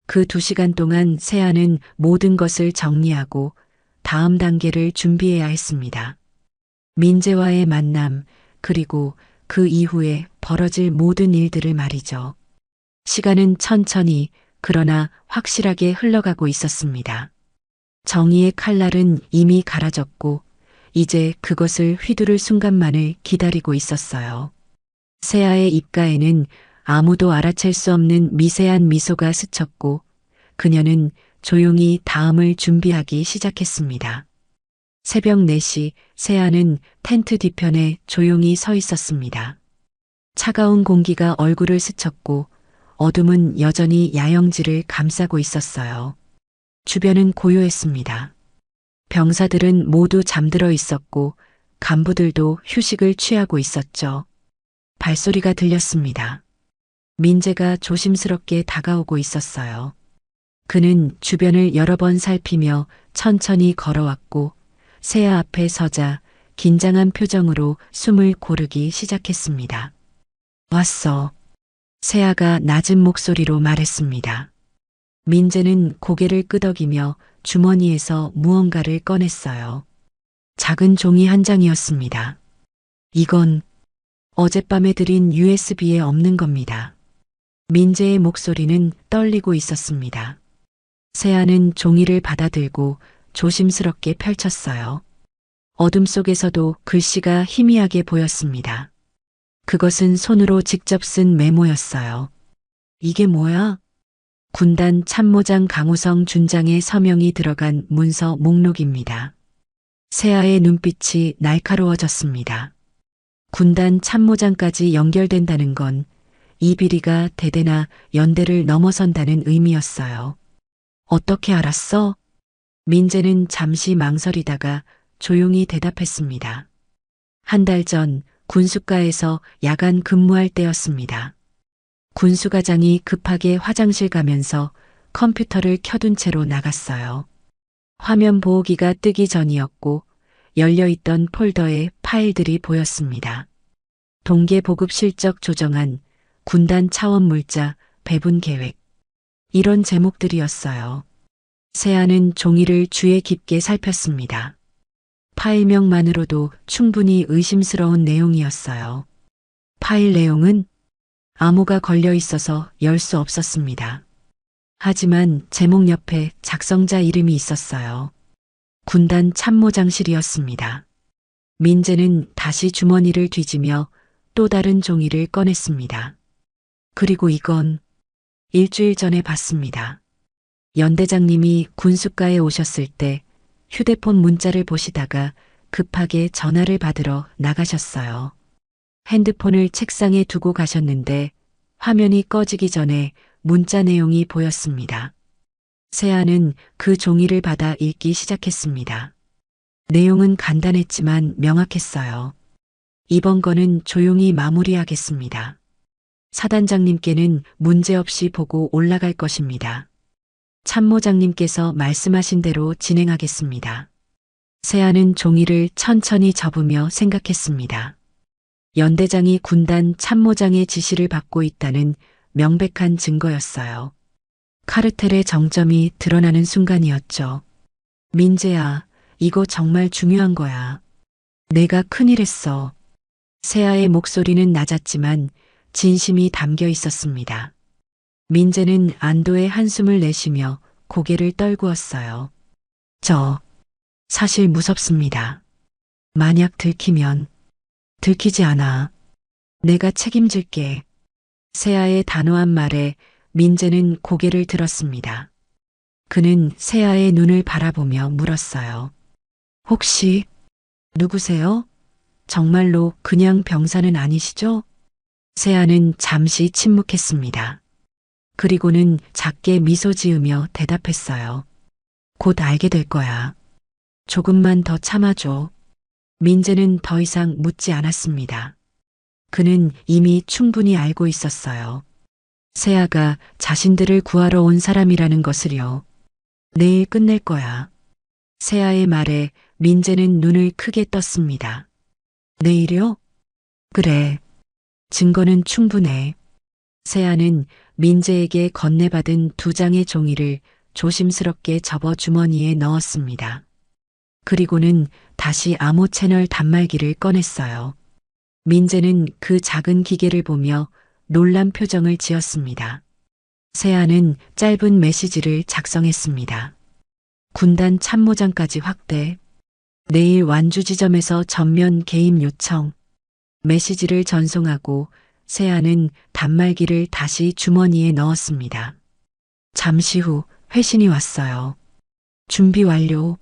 그 2시간 동안 세아는 모든 것을 정리하고 다음 단계를 준비해야 했습니다. 민재와의 만남, 그리고 그 이후에 벌어질 모든 일들을 말이죠. 시간은 천천히 그러나 확실하게 흘러가고 있었습니다. 정의의 칼날은 이미 갈아졌고 이제 그것을 휘두를 순간만을 기다리고 있었어요. 세아의 입가에는 아무도 알아챌 수 없는 미세한 미소가 스쳤고 그녀는 조용히 다음을 준비하기 시작했습니다. 새벽 4시 세아는 텐트 뒤편에 조용히 서 있었습니다. 차가운 공기가 얼굴을 스쳤고 어둠은 여전히 야영지를 감싸고 있었어요. 주변은 고요했습니다. 병사들은 모두 잠들어 있었고 간부들도 휴식을 취하고 있었죠. 발소리가 들렸습니다. 민재가 조심스럽게 다가오고 있었어요. 그는 주변을 여러 번 살피며 천천히 걸어왔고 세아 앞에 서자 긴장한 표정으로 숨을 고르기 시작했습니다. 왔어. 세아가 낮은 목소리로 말했습니다. 민재는 고개를 끄덕이며 주머니에서 무언가를 꺼냈어요. 작은 종이 한 장이었습니다. 이건 어젯밤에 드린 USB에 없는 겁니다. 민재의 목소리는 떨리고 있었습니다. 세아는 종이를 받아들고 조심스럽게 펼쳤어요. 어둠 속에서도 글씨가 희미하게 보였습니다. 그것은 손으로 직접 쓴 메모였어요. 이게 뭐야? 군단 참모장 강우성 준장의 서명이 들어간 문서 목록입니다. 세아의 눈빛이 날카로워졌습니다. 군단 참모장까지 연결된다는 건 이 비리가 대대나 연대를 넘어선다는 의미였어요. 어떻게 알았어? 민재는 잠시 망설이다가 조용히 대답했습니다. 한 달 전 군수가에서 야간 근무할 때였습니다. 군수과장이 급하게 화장실 가면서 컴퓨터를 켜둔 채로 나갔어요. 화면 보호기가 뜨기 전이었고 열려있던 폴더에 파일들이 보였습니다. 동계 보급 실적 조정안, 군단 차원 물자, 배분 계획. 이런 제목들이었어요. 세아는 종이를 주의 깊게 살폈습니다. 파일명만으로도 충분히 의심스러운 내용이었어요. 파일 내용은 암호가 걸려 있어서 열 수 없었습니다. 하지만 제목 옆에 작성자 이름이 있었어요. 군단 참모장실이었습니다. 민재는 다시 주머니를 뒤지며 또 다른 종이를 꺼냈습니다. 그리고 이건 일주일 전에 봤습니다. 연대장님이 군수가에 오셨을 때 휴대폰 문자를 보시다가 급하게 전화를 받으러 나가셨어요. 핸드폰을 책상에 두고 가셨는데 화면이 꺼지기 전에 문자 내용이 보였습니다. 세아는 그 종이를 받아 읽기 시작했습니다. 내용은 간단했지만 명확했어요. 이번 건은 조용히 마무리하겠습니다. 사단장님께는 문제없이 보고 올라갈 것입니다. 참모장님께서 말씀하신 대로 진행하겠습니다. 세아는 종이를 천천히 접으며 생각했습니다. 연대장이 군단 참모장의 지시를 받고 있다는 명백한 증거였어요. 카르텔의 정점이 드러나는 순간이었죠. 민재야, 이거 정말 중요한 거야. 내가 큰일 했어. 세아의 목소리는 낮았지만 진심이 담겨 있었습니다. 민재는 안도의 한숨을 내쉬며 고개를 떨구었어요. 사실 무섭습니다. 만약 들키면, 들키지 않아. 내가 책임질게. 세아의 단호한 말에 민재는 고개를 들었습니다. 그는 세아의 눈을 바라보며 물었어요. 혹시 누구세요? 정말로 그냥 병사는 아니시죠? 세아는 잠시 침묵했습니다. 그리고는 작게 미소 지으며 대답했어요. 곧 알게 될 거야. 조금만 더 참아줘. 민재는 더 이상 묻지 않았습니다. 그는 이미 충분히 알고 있었어요. 세아가 자신들을 구하러 온 사람이라는 것을요. 내일 끝낼 거야. 세아의 말에 민재는 눈을 크게 떴습니다. 내일요? 그래. 증거는 충분해. 세아는 민재에게 건네받은 2장의 종이를 조심스럽게 접어 주머니에 넣었습니다. 그리고는 다시 암호 채널 단말기를 꺼냈어요. 민재는 그 작은 기계를 보며 놀란 표정을 지었습니다. 세아는 짧은 메시지를 작성했습니다. 군단 참모장까지 확대. 내일 완주 지점에서 전면 개입 요청. 메시지를 전송하고 세아는 단말기를 다시 주머니에 넣었습니다. 잠시 후 회신이 왔어요. 준비 완료.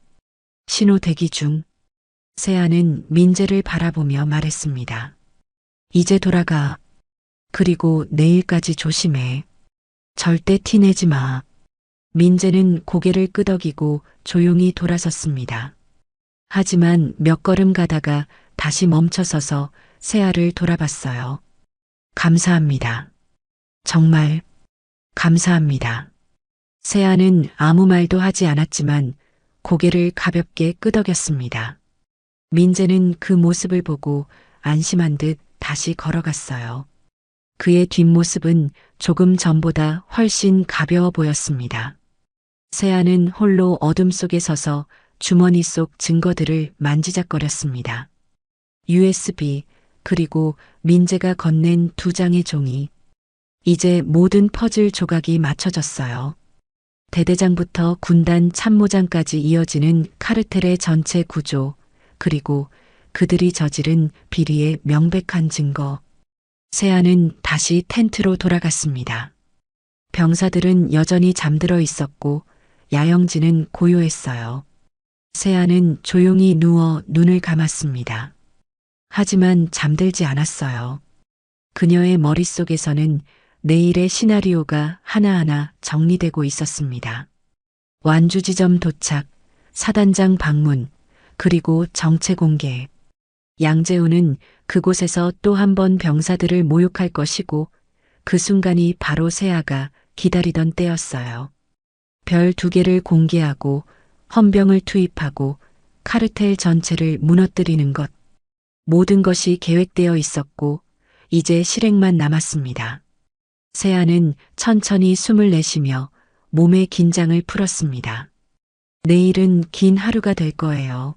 신호 대기 중. 세아는 민재를 바라보며 말했습니다. 이제 돌아가. 그리고 내일까지 조심해. 절대 티내지 마. 민재는 고개를 끄덕이고 조용히 돌아섰습니다. 하지만 몇 걸음 가다가 다시 멈춰서서 세아를 돌아봤어요. 감사합니다. 정말 감사합니다. 세아는 아무 말도 하지 않았지만 고개를 가볍게 끄덕였습니다. 민재는 그 모습을 보고 안심한 듯 다시 걸어갔어요. 그의 뒷모습은 조금 전보다 훨씬 가벼워 보였습니다. 세아는 홀로 어둠 속에 서서 주머니 속 증거들을 만지작거렸습니다. USB, 그리고 민재가 건넨 2장의 종이. 이제 모든 퍼즐 조각이 맞춰졌어요. 대대장부터 군단 참모장까지 이어지는 카르텔의 전체 구조, 그리고 그들이 저지른 비리의 명백한 증거. 세아는 다시 텐트로 돌아갔습니다. 병사들은 여전히 잠들어 있었고 야영지는 고요했어요. 세아는 조용히 누워 눈을 감았습니다. 하지만 잠들지 않았어요. 그녀의 머릿속에서는 내일의 시나리오가 하나하나 정리되고 있었습니다. 완주 지점 도착, 사단장 방문, 그리고 정체 공개. 양재우는 그곳에서 또 한 번 병사들을 모욕할 것이고 그 순간이 바로 세아가 기다리던 때였어요. 별 2개를 공개하고 헌병을 투입하고 카르텔 전체를 무너뜨리는 것. 모든 것이 계획되어 있었고 이제 실행만 남았습니다. 세아는 천천히 숨을 내쉬며 몸의 긴장을 풀었습니다. 내일은 긴 하루가 될 거예요.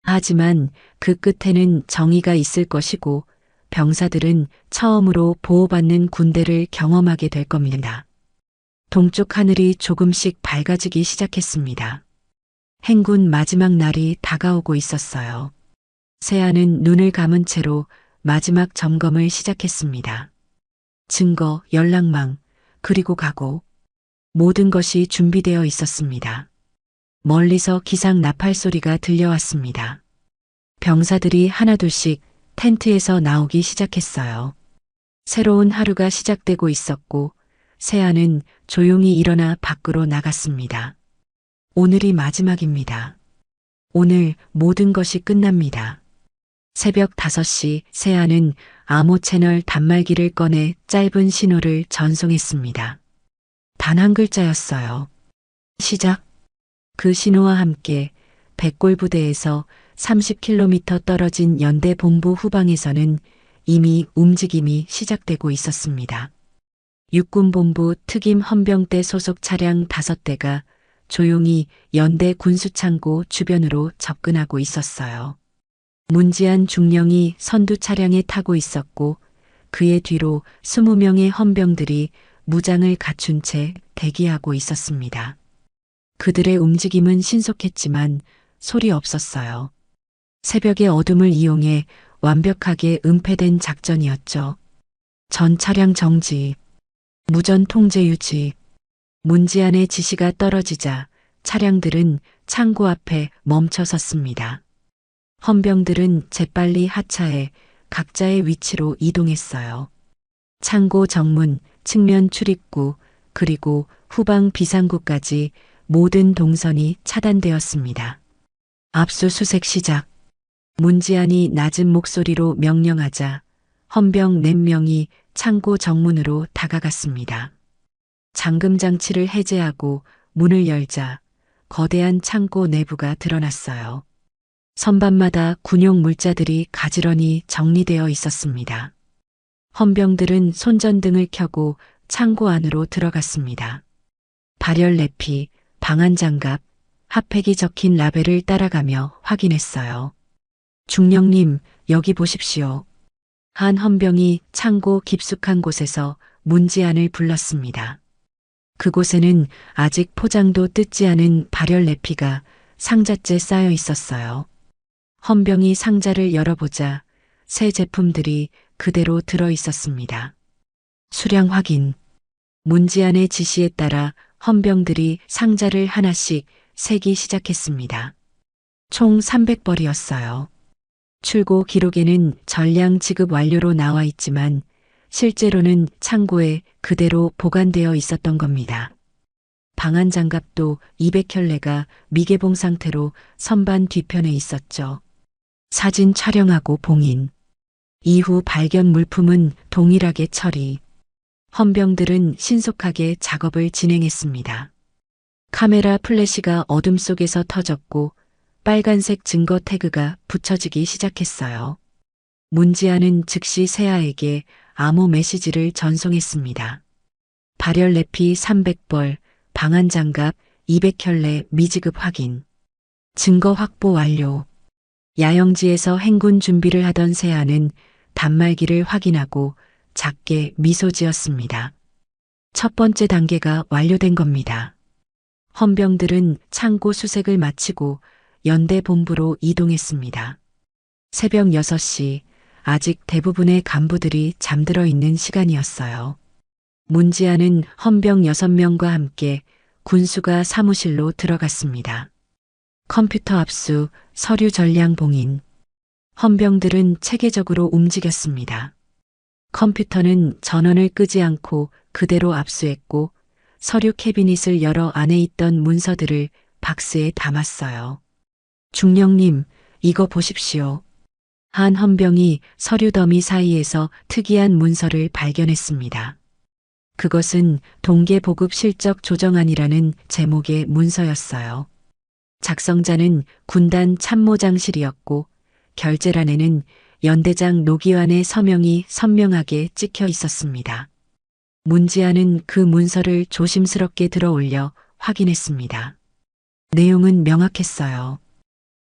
하지만 그 끝에는 정의가 있을 것이고 병사들은 처음으로 보호받는 군대를 경험하게 될 겁니다. 동쪽 하늘이 조금씩 밝아지기 시작했습니다. 행군 마지막 날이 다가오고 있었어요. 세아는 눈을 감은 채로 마지막 점검을 시작했습니다. 증거, 연락망, 그리고 각오. 모든 것이 준비되어 있었습니다. 멀리서 기상 나팔 소리가 들려왔습니다. 병사들이 하나둘씩 텐트에서 나오기 시작했어요. 새로운 하루가 시작되고 있었고 세아는 조용히 일어나 밖으로 나갔습니다. 오늘이 마지막입니다. 오늘 모든 것이 끝납니다. 새벽 5시 세아는 암호 채널 단말기를 꺼내 짧은 신호를 전송했습니다. 단 한 글자였어요. 시작. 그 신호와 함께 백골 부대에서 30km 떨어진 연대 본부 후방에서는 이미 움직임이 시작되고 있었습니다. 육군본부 특임 헌병대 소속 차량 5대가 조용히 연대 군수창고 주변으로 접근하고 있었어요. 문지한 중령이 선두 차량에 타고 있었고 그의 뒤로 20명의 헌병들이 무장을 갖춘 채 대기하고 있었습니다. 그들의 움직임은 신속했지만 소리 없었어요. 새벽의 어둠을 이용해 완벽하게 은폐된 작전이었죠. 전 차량 정지, 무전 통제 유지. 문지안의 지시가 떨어지자 차량들은 창고 앞에 멈춰 섰습니다. 헌병들은 재빨리 하차해 각자의 위치로 이동했어요. 창고 정문, 측면 출입구, 그리고 후방 비상구까지 모든 동선이 차단되었습니다. 압수수색 시작. 문지안이 낮은 목소리로 명령하자 헌병 4명이 창고 정문으로 다가갔습니다. 잠금 장치를 해제하고 문을 열자 거대한 창고 내부가 드러났어요. 선반마다 군용 물자들이 가지런히 정리되어 있었습니다. 헌병들은 손전등을 켜고 창고 안으로 들어갔습니다. 발열 내피, 방한 장갑, 핫팩이 적힌 라벨을 따라가며 확인했어요. 중령님, 여기 보십시오. 한 헌병이 창고 깊숙한 곳에서 문지안을 불렀습니다. 그곳에는 아직 포장도 뜯지 않은 발열 내피가 상자째 쌓여 있었어요. 헌병이 상자를 열어보자 새 제품들이 그대로 들어 있었습니다. 수량 확인. 문지안의 지시에 따라 헌병들이 상자를 하나씩 세기 시작했습니다. 총 300벌이었어요. 출고 기록에는 전량 지급 완료로 나와 있지만 실제로는 창고에 그대로 보관되어 있었던 겁니다. 방한 장갑도 200켤레가 미개봉 상태로 선반 뒤편에 있었죠. 사진 촬영하고 봉인. 이후 발견 물품은 동일하게 처리. 헌병들은 신속하게 작업을 진행했습니다. 카메라 플래시가 어둠 속에서 터졌고 빨간색 증거 태그가 붙여지기 시작했어요. 문지안은 즉시 세아에게 암호 메시지를 전송했습니다. 발열 내피 300벌, 방한 장갑 200켤레 미지급 확인. 증거 확보 완료. 야영지에서 행군 준비를 하던 세아는 단말기를 확인하고 작게 미소 지었습니다. 첫 번째 단계가 완료된 겁니다. 헌병들은 창고 수색을 마치고 연대 본부로 이동했습니다. 새벽 6시, 아직 대부분의 간부들이 잠들어 있는 시간이었어요. 문지안은 헌병 6명과 함께 군수가 사무실로 들어갔습니다. 컴퓨터 압수, 서류 전량 봉인. 헌병들은 체계적으로 움직였습니다. 컴퓨터는 전원을 끄지 않고 그대로 압수했고 서류 캐비닛을 열어 안에 있던 문서들을 박스에 담았어요. 중령님, 이거 보십시오. 한 헌병이 서류 더미 사이에서 특이한 문서를 발견했습니다. 그것은 동계 보급 실적 조정안이라는 제목의 문서였어요. 작성자는 군단 참모장실이었고 결재란에는 연대장 노기환의 서명이 선명하게 찍혀 있었습니다. 문지안은 그 문서를 조심스럽게 들어 올려 확인했습니다. 내용은 명확했어요.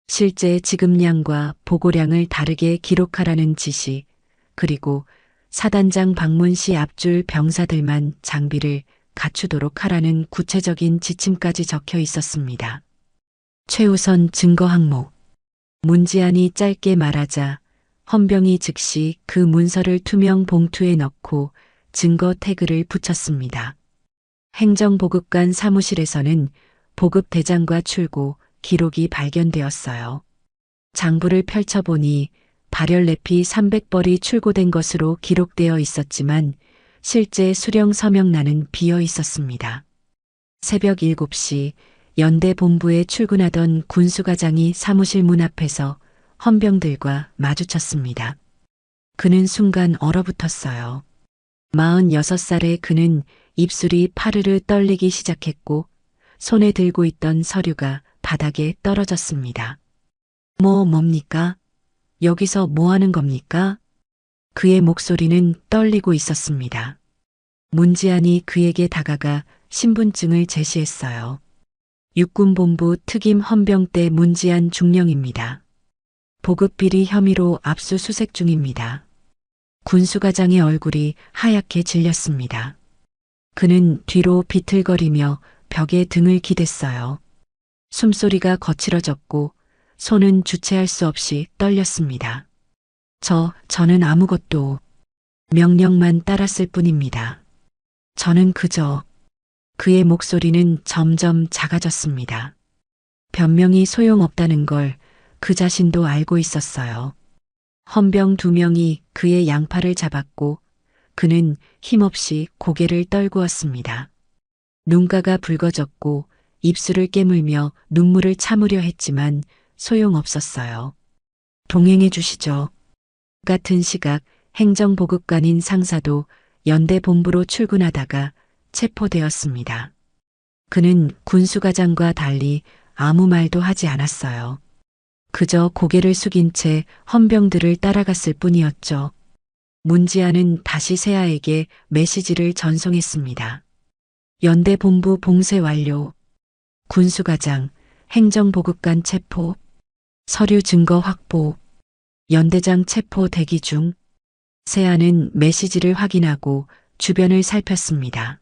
실제 지급량과 보고량을 다르게 기록하라는 지시, 그리고 사단장 방문 시 앞줄 병사들만 장비를 갖추도록 하라는 구체적인 지침까지 적혀 있었습니다. 최우선 증거 항목. 문지안이 짧게 말하자 헌병이 즉시 그 문서를 투명 봉투에 넣고 증거 태그를 붙였습니다. 행정보급관 사무실에서는 보급 대장과 출고 기록이 발견되었어요. 장부를 펼쳐보니 발열 내피 300벌이 출고된 것으로 기록되어 있었지만 실제 수령 서명란은 비어 있었습니다. 새벽 7시 연대 본부에 출근하던 군수과장이 사무실 문 앞에서 헌병들과 마주쳤습니다. 그는 순간 얼어붙었어요. 46살의 그는 입술이 파르르 떨리기 시작했고 손에 들고 있던 서류가 바닥에 떨어졌습니다. 뭡니까? 여기서 뭐 하는 겁니까? 그의 목소리는 떨리고 있었습니다. 문지안이 그에게 다가가 신분증을 제시했어요. 육군본부 특임 헌병대 문지안 중령입니다. 보급비리 혐의로 압수수색 중입니다. 군수과장의 얼굴이 하얗게 질렸습니다. 그는 뒤로 비틀거리며 벽에 등을 기댔어요. 숨소리가 거칠어졌고 손은 주체할 수 없이 떨렸습니다. 저는 아무것도 명령만 따랐을 뿐입니다. 저는 그저 그의 목소리는 점점 작아졌습니다. 변명이 소용없다는 걸 그 자신도 알고 있었어요. 헌병 2명이 그의 양팔을 잡았고 그는 힘없이 고개를 떨구었습니다. 눈가가 붉어졌고 입술을 깨물며 눈물을 참으려 했지만 소용없었어요. 동행해 주시죠. 같은 시각 행정보급관인 상사도 연대 본부로 출근하다가 체포되었습니다. 그는 군수과장과 달리 아무 말도 하지 않았어요. 그저 고개를 숙인 채 헌병들을 따라갔을 뿐이었죠. 문지안은 다시 세아에게 메시지를 전송했습니다. 연대 본부 봉쇄 완료. 군수과장, 행정보급관 체포, 서류 증거 확보, 연대장 체포 대기 중. 세아는 메시지를 확인하고 주변을 살폈습니다.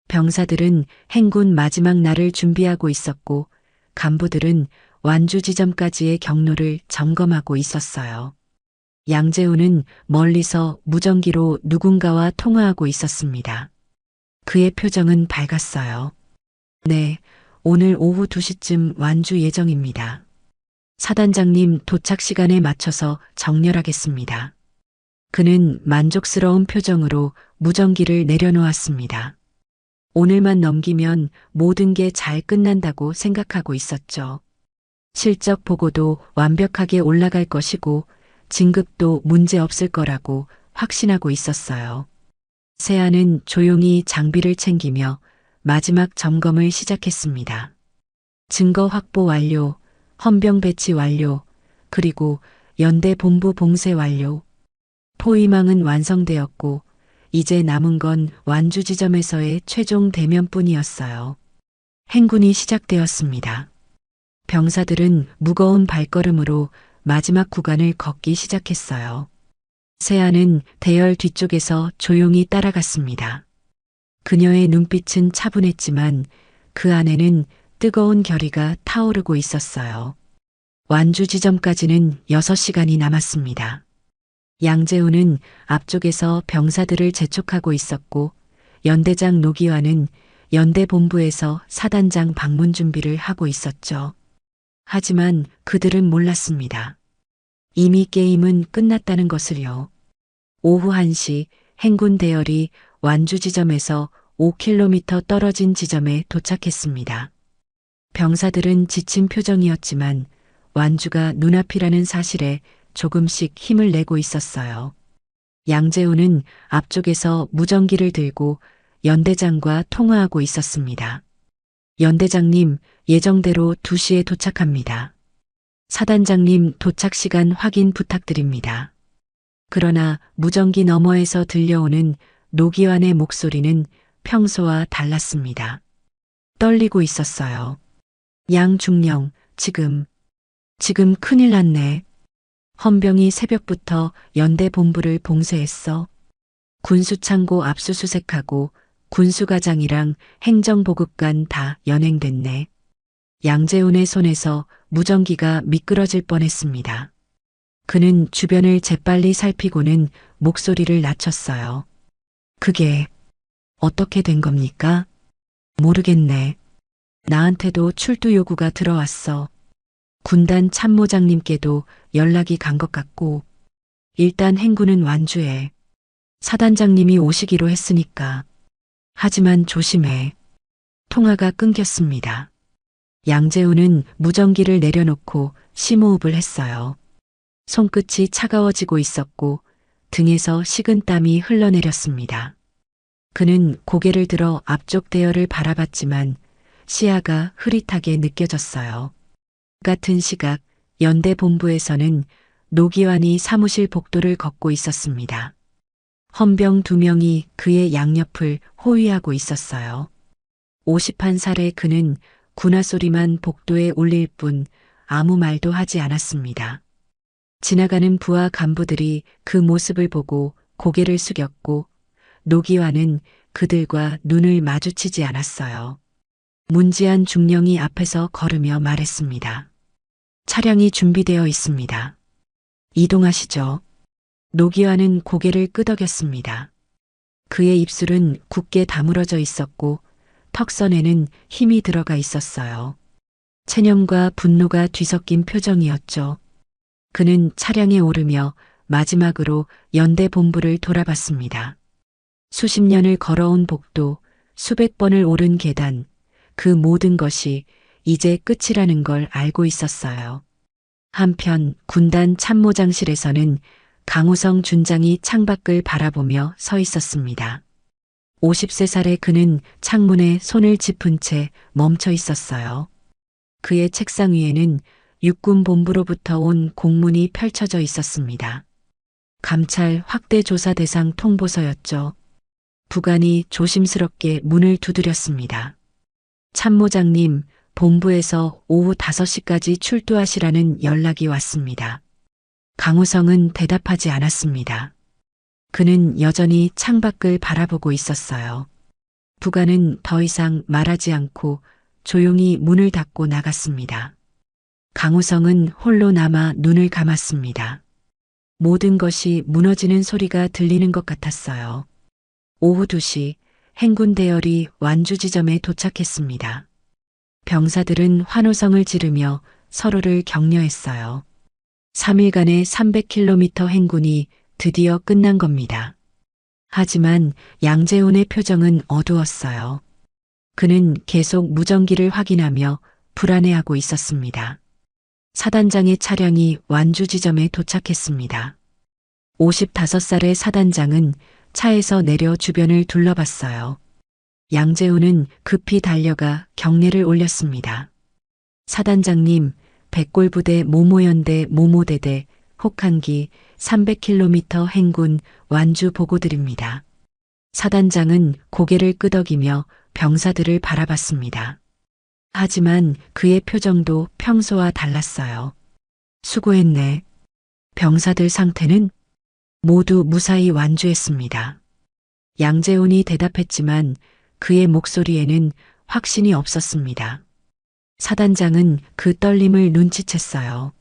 병사들은 행군 마지막 날을 준비하고 있었고 간부들은 완주 지점까지의 경로를 점검하고 있었어요. 양재우는 멀리서 무전기로 누군가와 통화하고 있었습니다. 그의 표정은 밝았어요. 네, 오늘 오후 2시쯤 완주 예정입니다. 사단장님 도착 시간에 맞춰서 정렬하겠습니다. 그는 만족스러운 표정으로 무전기를 내려놓았습니다. 오늘만 넘기면 모든 게 잘 끝난다고 생각하고 있었죠. 실적 보고도 완벽하게 올라갈 것이고 진급도 문제 없을 거라고 확신하고 있었어요. 세아는 조용히 장비를 챙기며 마지막 점검을 시작했습니다. 증거 확보 완료, 헌병 배치 완료, 그리고 연대 본부 봉쇄 완료. 포위망은 완성되었고 이제 남은 건 완주 지점에서의 최종 대면뿐이었어요. 행군이 시작되었습니다. 병사들은 무거운 발걸음으로 마지막 구간을 걷기 시작했어요. 세아는 대열 뒤쪽에서 조용히 따라갔습니다. 그녀의 눈빛은 차분했지만 그 안에는 뜨거운 결의가 타오르고 있었어요. 완주 지점까지는 6시간이 남았습니다. 양재우는 앞쪽에서 병사들을 재촉하고 있었고 연대장 노기환은 연대 본부에서 사단장 방문 준비를 하고 있었죠. 하지만 그들은 몰랐습니다. 이미 게임은 끝났다는 것을요. 오후 1시 행군 대열이 완주 지점에서 5km 떨어진 지점에 도착했습니다. 병사들은 지친 표정이었지만 완주가 눈앞이라는 사실에 조금씩 힘을 내고 있었어요. 양재우는 앞쪽에서 무전기를 들고 연대장과 통화하고 있었습니다. 연대장님, 예정대로 2시에 도착합니다. 사단장님 도착 시간 확인 부탁드립니다. 그러나 무전기 너머에서 들려오는 노기환의 목소리는 평소와 달랐습니다. 떨리고 있었어요. 양중령, 지금 큰일 났네. 헌병이 새벽부터 연대 본부를 봉쇄했어. 군수창고 압수수색하고 군수과장이랑 행정보급관 다 연행됐네. 양재훈의 손에서 무전기가 미끄러질 뻔했습니다. 그는 주변을 재빨리 살피고는 목소리를 낮췄어요. 그게 어떻게 된 겁니까? 모르겠네. 나한테도 출두 요구가 들어왔어. 군단 참모장님께도 연락이 간 것 같고 일단 행군은 완주해. 사단장님이 오시기로 했으니까. 하지만 조심해. 통화가 끊겼습니다. 양재훈은 무전기를 내려놓고 심호흡을 했어요. 손끝이 차가워지고 있었고 등에서 식은땀이 흘러내렸습니다. 그는 고개를 들어 앞쪽 대열을 바라봤지만 시야가 흐릿하게 느껴졌어요. 같은 시각 연대 본부에서는 노기환이 사무실 복도를 걷고 있었습니다. 헌병 2명이 그의 양옆을 호위하고 있었어요. 51살의 그는 군화 소리만 복도에 울릴 뿐 아무 말도 하지 않았습니다. 지나가는 부하 간부들이 그 모습을 보고 고개를 숙였고 노기환은 그들과 눈을 마주치지 않았어요. 문지한 중령이 앞에서 걸으며 말했습니다. 차량이 준비되어 있습니다. 이동하시죠. 노기환은 고개를 끄덕였습니다. 그의 입술은 굳게 다물어져 있었고 턱선에는 힘이 들어가 있었어요. 체념과 분노가 뒤섞인 표정이었죠. 그는 차량에 오르며 마지막으로 연대 본부를 돌아봤습니다. 수십 년을 걸어온 복도, 수백 번을 오른 계단, 그 모든 것이 이제 끝이라는 걸 알고 있었어요. 한편 군단 참모장실에서는 강우성 준장이 창밖을 바라보며 서 있었습니다. 53살의 그는 창문에 손을 짚은 채 멈춰 있었어요. 그의 책상 위에는 육군 본부로부터 온 공문이 펼쳐져 있었습니다. 감찰 확대 조사 대상 통보서였죠. 부관이 조심스럽게 문을 두드렸습니다. 참모장님, 본부에서 오후 5시까지 출두하시라는 연락이 왔습니다. 강우성은 대답하지 않았습니다. 그는 여전히 창밖을 바라보고 있었어요. 부관은 더 이상 말하지 않고 조용히 문을 닫고 나갔습니다. 강우성은 홀로 남아 눈을 감았습니다. 모든 것이 무너지는 소리가 들리는 것 같았어요. 오후 2시 행군 대열이 완주 지점에 도착했습니다. 병사들은 환호성을 지르며 서로를 격려했어요. 3일간의 300km 행군이 드디어 끝난 겁니다. 하지만 양재훈의 표정은 어두웠어요. 그는 계속 무전기를 확인하며 불안해하고 있었습니다. 사단장의 차량이 완주 지점에 도착했습니다. 55살의 사단장은 차에서 내려 주변을 둘러봤어요. 양재훈은 급히 달려가 경례를 올렸습니다. 사단장님, 백골부대 모모연대 모모대대 혹한기 300km 행군 완주 보고드립니다. 사단장은 고개를 끄덕이며 병사들을 바라봤습니다. 하지만 그의 표정도 평소와 달랐어요. 수고했네. 병사들 상태는? 모두 무사히 완주했습니다. 양재훈이 대답했지만 그의 목소리에는 확신이 없었습니다. 사단장은 그 떨림을 눈치챘어요.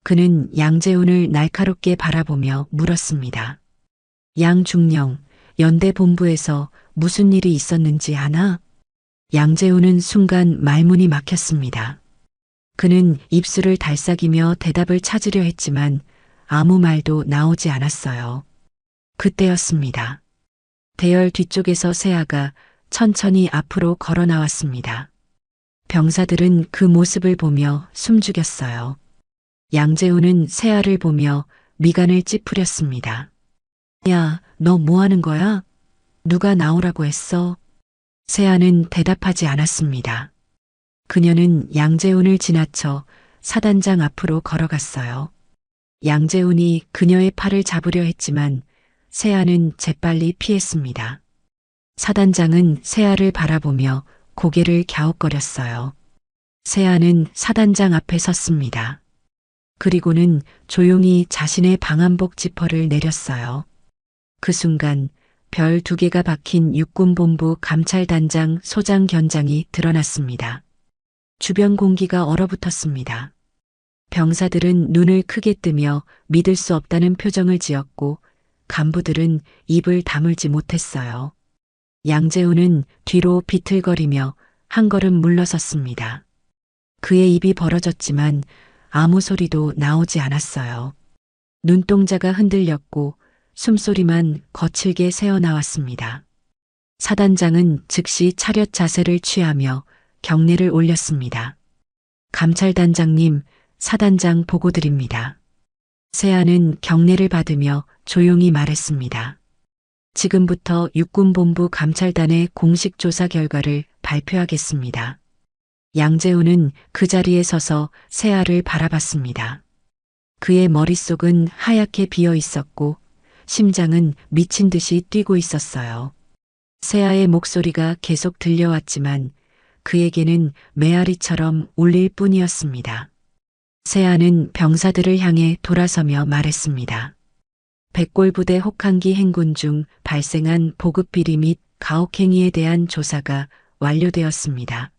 그는 양재훈을 날카롭게 바라보며 물었습니다. 양중령, 연대 본부에서 무슨 일이 있었는지 아나? 양재훈은 순간 말문이 막혔습니다. 그는 입술을 달싹이며 대답을 찾으려 했지만 아무 말도 나오지 않았어요. 그때였습니다. 대열 뒤쪽에서 세아가 천천히 앞으로 걸어 나왔습니다. 병사들은 그 모습을 보며 숨죽였어요. 양재훈은 세아를 보며 미간을 찌푸렸습니다. 야, 너 뭐 하는 거야? 누가 나오라고 했어? 세아는 대답하지 않았습니다. 그녀는 양재훈을 지나쳐 사단장 앞으로 걸어갔어요. 양재훈이 그녀의 팔을 잡으려 했지만 세아는 재빨리 피했습니다. 사단장은 세아를 바라보며 고개를 갸웃거렸어요. 세아는 사단장 앞에 섰습니다. 그리고는 조용히 자신의 방한복 지퍼를 내렸어요. 그 순간 별 2개가 박힌 육군본부 감찰단장 소장 견장이 드러났습니다. 주변 공기가 얼어붙었습니다. 병사들은 눈을 크게 뜨며 믿을 수 없다는 표정을 지었고 간부들은 입을 다물지 못했어요. 양재훈은 뒤로 비틀거리며 한 걸음 물러섰습니다. 그의 입이 벌어졌지만 아무 소리도 나오지 않았어요. 눈동자가 흔들렸고 숨소리만 거칠게 새어나왔습니다. 사단장은 즉시 차렷 자세를 취하며 경례를 올렸습니다. 감찰단장님, 사단장 보고드립니다. 세아는 경례를 받으며 조용히 말했습니다. 지금부터 육군본부 감찰단의 공식 조사 결과를 발표하겠습니다. 양재훈은 그 자리에 서서 세아를 바라봤습니다. 그의 머릿속은 하얗게 비어 있었고 심장은 미친 듯이 뛰고 있었어요. 세아의 목소리가 계속 들려왔지만 그에게는 메아리처럼 울릴 뿐이었습니다. 세아는 병사들을 향해 돌아서며 말했습니다. 백골부대 혹한기 행군 중 발생한 보급비리 및 가혹행위에 대한 조사가 완료되었습니다.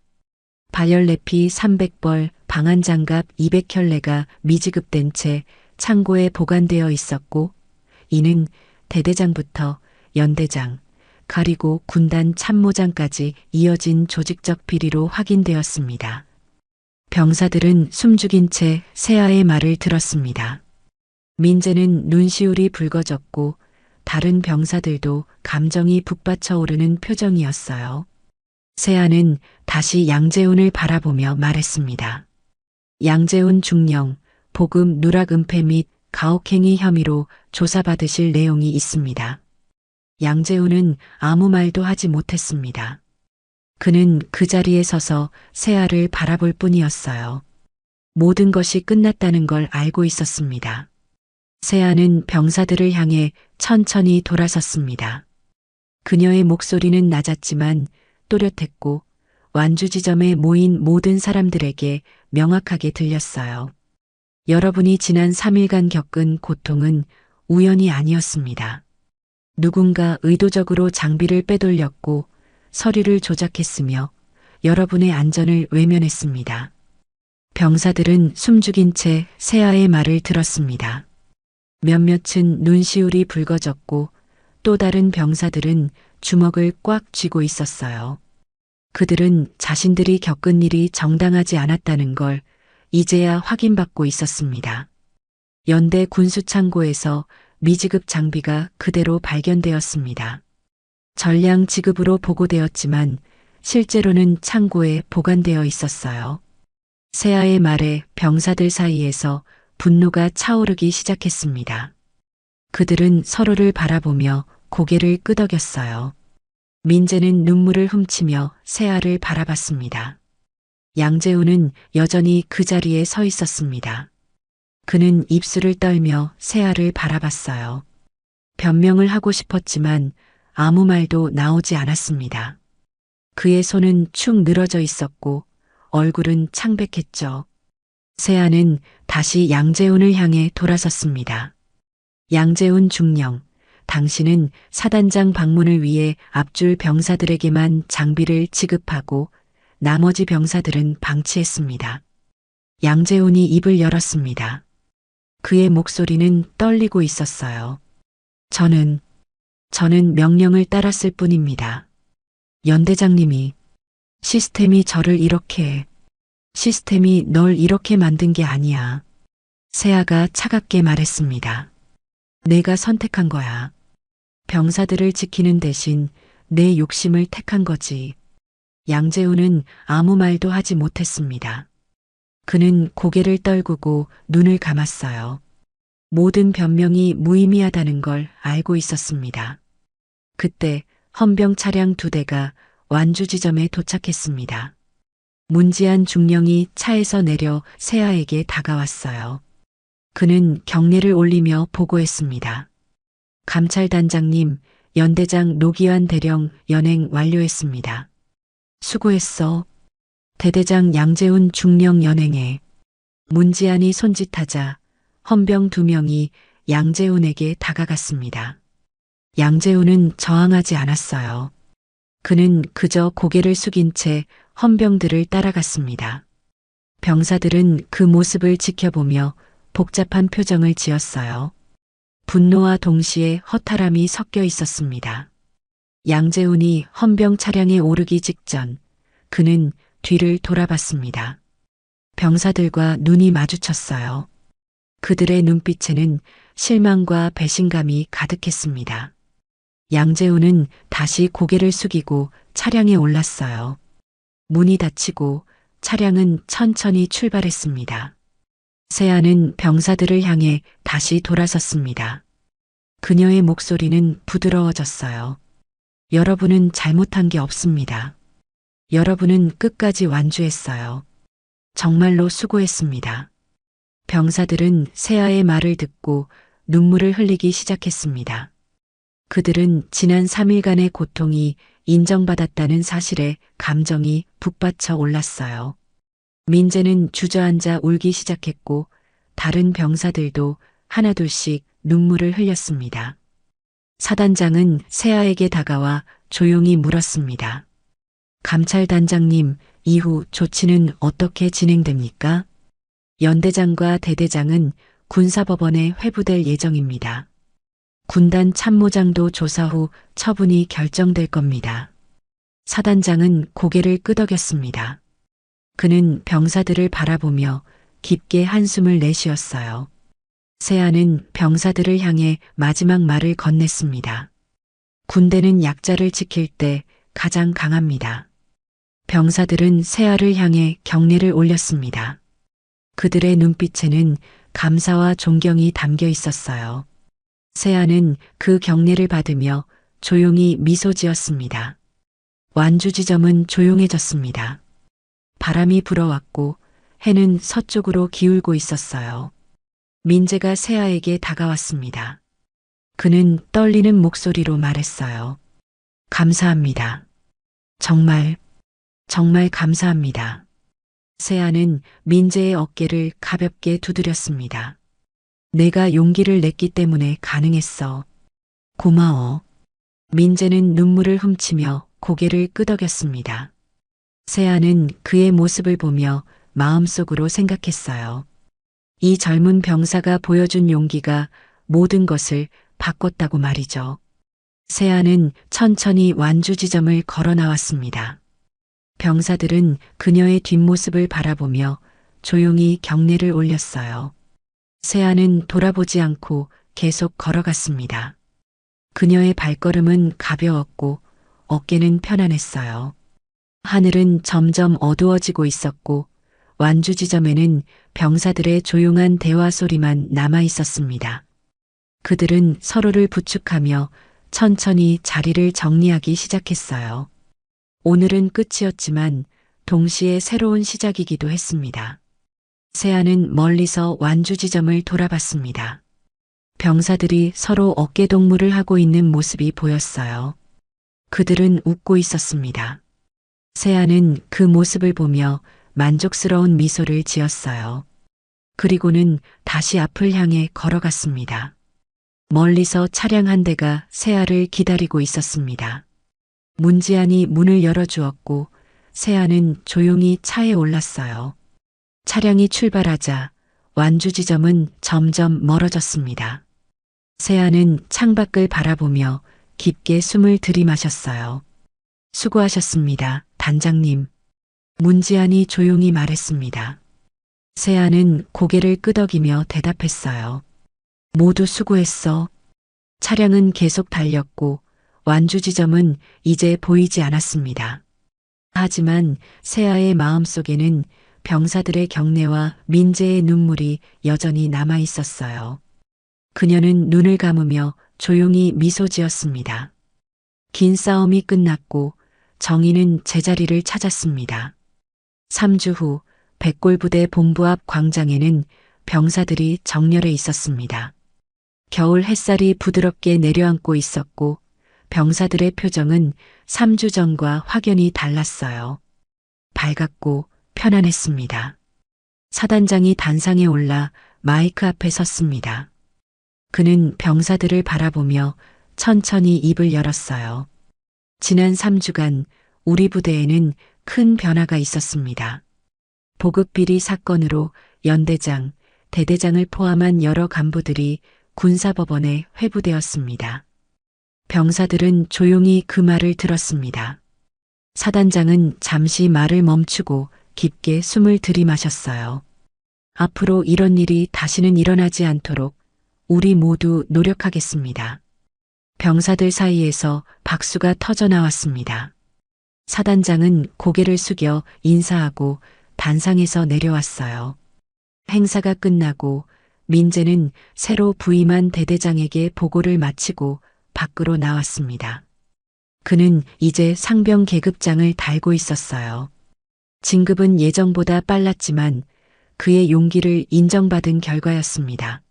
발열레피 300벌, 방한장갑 200켤레가 미지급된 채 창고에 보관되어 있었고 이는 대대장부터 연대장, 그리고 군단 참모장까지 이어진 조직적 비리로 확인되었습니다. 병사들은 숨죽인 채 세아의 말을 들었습니다. 민재는 눈시울이 붉어졌고 다른 병사들도 감정이 북받쳐 오르는 표정이었어요. 세아는 다시 양재훈을 바라보며 말했습니다. 양재훈 중령, 보급 누락 은폐 및 가혹행위 혐의로 조사받으실 내용이 있습니다. 양재훈은 아무 말도 하지 못했습니다. 그는 그 자리에 서서 세아를 바라볼 뿐이었어요. 모든 것이 끝났다는 걸 알고 있었습니다. 세아는 병사들을 향해 천천히 돌아섰습니다. 그녀의 목소리는 낮았지만 또렷했고 완주 지점에 모인 모든 사람들에게 명확하게 들렸어요. 여러분이 지난 3일간 겪은 고통은 우연이 아니었습니다. 누군가 의도적으로 장비를 빼돌렸고 서류를 조작했으며 여러분의 안전을 외면했습니다. 병사들은 숨죽인 채 세아의 말을 들었습니다. 몇몇은 눈시울이 붉어졌고 또 다른 병사들은 주먹을 꽉 쥐고 있었어요. 그들은 자신들이 겪은 일이 정당하지 않았다는 걸 이제야 확인받고 있었습니다. 연대 군수창고에서 미지급 장비가 그대로 발견되었습니다. 전량 지급으로 보고되었지만 실제로는 창고에 보관되어 있었어요. 세아의 말에 병사들 사이에서 분노가 차오르기 시작했습니다. 그들은 서로를 바라보며 고개를 끄덕였어요. 민재는 눈물을 훔치며 세아를 바라봤습니다. 양재훈은 여전히 그 자리에 서 있었습니다. 그는 입술을 떨며 세아를 바라봤어요. 변명을 하고 싶었지만 아무 말도 나오지 않았습니다. 그의 손은 축 늘어져 있었고 얼굴은 창백했죠. 세아는 다시 양재훈을 향해 돌아섰습니다. 양재훈 중령, 당신은 사단장 방문을 위해 앞줄 병사들에게만 장비를 지급하고 나머지 병사들은 방치했습니다. 양재훈이 입을 열었습니다. 그의 목소리는 떨리고 있었어요. 저는 명령을 따랐을 뿐입니다. 연대장님이, 시스템이 시스템이 널 이렇게 만든 게 아니야. 세아가 차갑게 말했습니다. 내가 선택한 거야. 병사들을 지키는 대신 내 욕심을 택한 거지. 양재훈은 아무 말도 하지 못했습니다. 그는 고개를 떨구고 눈을 감았어요. 모든 변명이 무의미하다는 걸 알고 있었습니다. 그때 헌병 차량 2대가 완주 지점에 도착했습니다. 문지한 중령이 차에서 내려 세아에게 다가왔어요. 그는 경례를 올리며 보고했습니다. 감찰단장님, 연대장 노기환 대령 연행 완료했습니다. 수고했어. 대대장 양재훈 중령 연행해. 문지안이 손짓하자 헌병 2명이 양재훈에게 다가갔습니다. 양재훈은 저항하지 않았어요. 그는 그저 고개를 숙인 채 헌병들을 따라갔습니다. 병사들은 그 모습을 지켜보며 복잡한 표정을 지었어요. 분노와 동시에 허탈함이 섞여 있었습니다. 양재훈이 헌병 차량에 오르기 직전 그는 뒤를 돌아봤습니다. 병사들과 눈이 마주쳤어요. 그들의 눈빛에는 실망과 배신감이 가득했습니다. 양재훈은 다시 고개를 숙이고 차량에 올랐어요. 문이 닫히고 차량은 천천히 출발했습니다. 세아는 병사들을 향해 다시 돌아섰습니다. 그녀의 목소리는 부드러워졌어요. 여러분은 잘못한 게 없습니다. 여러분은 끝까지 완주했어요. 정말로 수고했습니다. 병사들은 세아의 말을 듣고 눈물을 흘리기 시작했습니다. 그들은 지난 3일간의 고통이 인정받았다는 사실에 감정이 북받쳐 올랐어요. 민재는 주저앉아 울기 시작했고 다른 병사들도 하나둘씩 눈물을 흘렸습니다. 사단장은 세아에게 다가와 조용히 물었습니다. 감찰단장님, 이후 조치는 어떻게 진행됩니까? 연대장과 대대장은 군사법원에 회부될 예정입니다. 군단 참모장도 조사 후 처분이 결정될 겁니다. 사단장은 고개를 끄덕였습니다. 그는 병사들을 바라보며 깊게 한숨을 내쉬었어요. 세아는 병사들을 향해 마지막 말을 건넸습니다. 군대는 약자를 지킬 때 가장 강합니다. 병사들은 세아를 향해 경례를 올렸습니다. 그들의 눈빛에는 감사와 존경이 담겨 있었어요. 세아는 그 경례를 받으며 조용히 미소 지었습니다. 완주 지점은 조용해졌습니다. 바람이 불어왔고 해는 서쪽으로 기울고 있었어요. 민재가 세아에게 다가왔습니다. 그는 떨리는 목소리로 말했어요. 감사합니다. 정말 감사합니다. 세아는 민재의 어깨를 가볍게 두드렸습니다. 내가 용기를 냈기 때문에 가능했어. 고마워. 민재는 눈물을 훔치며 고개를 끄덕였습니다. 세아는 그의 모습을 보며 마음속으로 생각했어요. 이 젊은 병사가 보여준 용기가 모든 것을 바꿨다고 말이죠. 세아는 천천히 완주 지점을 걸어 나왔습니다. 병사들은 그녀의 뒷모습을 바라보며 조용히 경례를 올렸어요. 세아는 돌아보지 않고 계속 걸어갔습니다. 그녀의 발걸음은 가벼웠고 어깨는 편안했어요. 하늘은 점점 어두워지고 있었고 완주 지점에는 병사들의 조용한 대화 소리만 남아 있었습니다. 그들은 서로를 부축하며 천천히 자리를 정리하기 시작했어요. 오늘은 끝이었지만 동시에 새로운 시작이기도 했습니다. 세아는 멀리서 완주 지점을 돌아봤습니다. 병사들이 서로 어깨동무를 하고 있는 모습이 보였어요. 그들은 웃고 있었습니다. 세아는 그 모습을 보며 만족스러운 미소를 지었어요. 그리고는 다시 앞을 향해 걸어갔습니다. 멀리서 차량 한 대가 세아를 기다리고 있었습니다. 문지안이 문을 열어주었고 세아는 조용히 차에 올랐어요. 차량이 출발하자 완주 지점은 점점 멀어졌습니다. 세아는 창밖을 바라보며 깊게 숨을 들이마셨어요. 수고하셨습니다, 단장님. 문지안이 조용히 말했습니다. 세아는 고개를 끄덕이며 대답했어요. 모두 수고했어. 차량은 계속 달렸고 완주 지점은 이제 보이지 않았습니다. 하지만 세아의 마음속에는 병사들의 경례와 민재의 눈물이 여전히 남아 있었어요. 그녀는 눈을 감으며 조용히 미소 지었습니다. 긴 싸움이 끝났고 정의는 제자리를 찾았습니다. 3주 후 백골부대 본부 앞 광장에는 병사들이 정렬해 있었습니다. 겨울 햇살이 부드럽게 내려앉고 있었고 병사들의 표정은 3주 전과 확연히 달랐어요. 밝았고 편안했습니다. 사단장이 단상에 올라 마이크 앞에 섰습니다. 그는 병사들을 바라보며 천천히 입을 열었어요. 지난 3주간 우리 부대에는 큰 변화가 있었습니다. 보급비리 사건으로 연대장, 대대장을 포함한 여러 간부들이 군사법원에 회부되었습니다. 병사들은 조용히 그 말을 들었습니다. 사단장은 잠시 말을 멈추고 깊게 숨을 들이마셨어요. 앞으로 이런 일이 다시는 일어나지 않도록 우리 모두 노력하겠습니다. 병사들 사이에서 박수가 터져 나왔습니다. 사단장은 고개를 숙여 인사하고 단상에서 내려왔어요. 행사가 끝나고 민재는 새로 부임한 대대장에게 보고를 마치고 밖으로 나왔습니다. 그는 이제 상병 계급장을 달고 있었어요. 진급은 예정보다 빨랐지만 그의 용기를 인정받은 결과였습니다.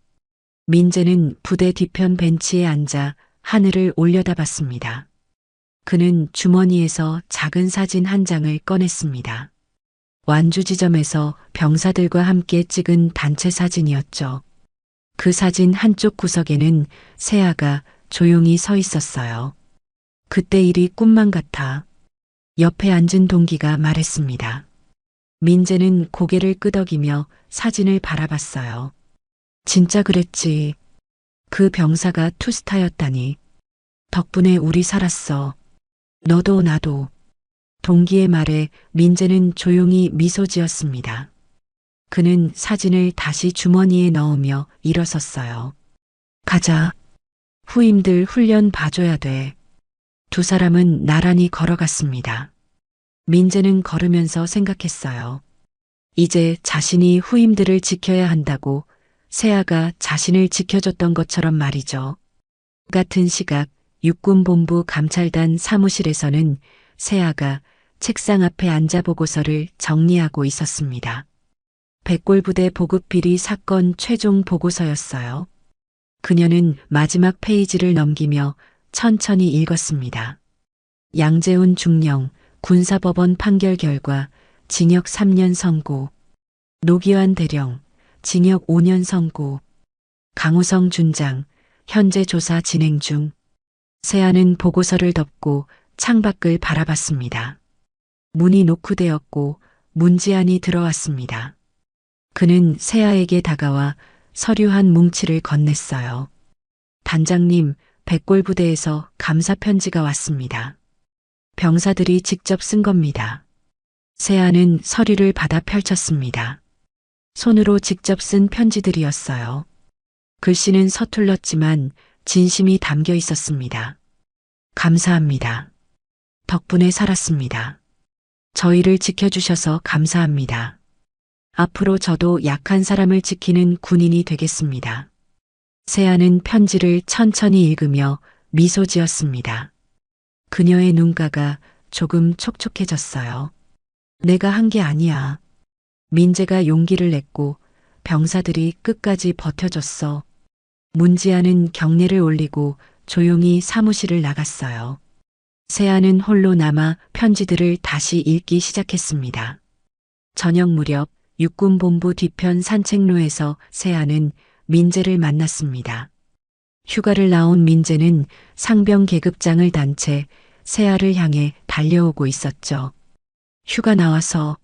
민재는 부대 뒤편 벤치에 앉아 하늘을 올려다봤습니다. 그는 주머니에서 작은 사진 한 장을 꺼냈습니다. 완주 지점에서 병사들과 함께 찍은 단체 사진이었죠. 그 사진 한쪽 구석에는 세아가 조용히 서 있었어요. 그때 일이 꿈만 같아. 옆에 앉은 동기가 말했습니다. 민재는 고개를 끄덕이며 사진을 바라봤어요. 진짜 그랬지. 그 병사가 투스타였다니. 덕분에 우리 살았어. 너도 나도. 동기의 말에 민재는 조용히 미소 지었습니다. 그는 사진을 다시 주머니에 넣으며 일어섰어요. 가자. 후임들 훈련 봐줘야 돼. 두 사람은 나란히 걸어갔습니다. 민재는 걸으면서 생각했어요. 이제 자신이 후임들을 지켜야 한다고 세아가 자신을 지켜줬던 것처럼 말이죠. 같은 시각 육군본부 감찰단 사무실에서는 세아가 책상 앞에 앉아 보고서를 정리하고 있었습니다. 백골부대 보급비리 사건 최종 보고서였어요. 그녀는 마지막 페이지를 넘기며 천천히 읽었습니다. 양재훈 중령 군사법원 판결 결과 징역 3년 선고. 노기환 대령 징역 5년 선고. 강우성 준장 현재 조사 진행 중. 세아는 보고서를 덮고 창밖을 바라봤습니다. 문이 노크되었고 문지안이 들어왔습니다. 그는 세아에게 다가와 서류 한 뭉치를 건넸어요. 단장님, 백골부대에서 감사 편지가 왔습니다. 병사들이 직접 쓴 겁니다. 세아는 서류를 받아 펼쳤습니다. 손으로 직접 쓴 편지들이었어요. 글씨는 서툴렀지만 진심이 담겨 있었습니다. 감사합니다. 덕분에 살았습니다. 저희를 지켜주셔서 감사합니다. 앞으로 저도 약한 사람을 지키는 군인이 되겠습니다. 세아는 편지를 천천히 읽으며 미소 지었습니다. 그녀의 눈가가 조금 촉촉해졌어요. 내가 한 게 아니야. 민재가 용기를 냈고 병사들이 끝까지 버텨줬어. 문지아는 경례를 올리고 조용히 사무실을 나갔어요. 세아는 홀로 남아 편지들을 다시 읽기 시작했습니다. 저녁 무렵 육군본부 뒤편 산책로에서 세아는 민재를 만났습니다. 휴가를 나온 민재는 상병 계급장을 단 채 세아를 향해 달려오고 있었죠. 휴가 나와서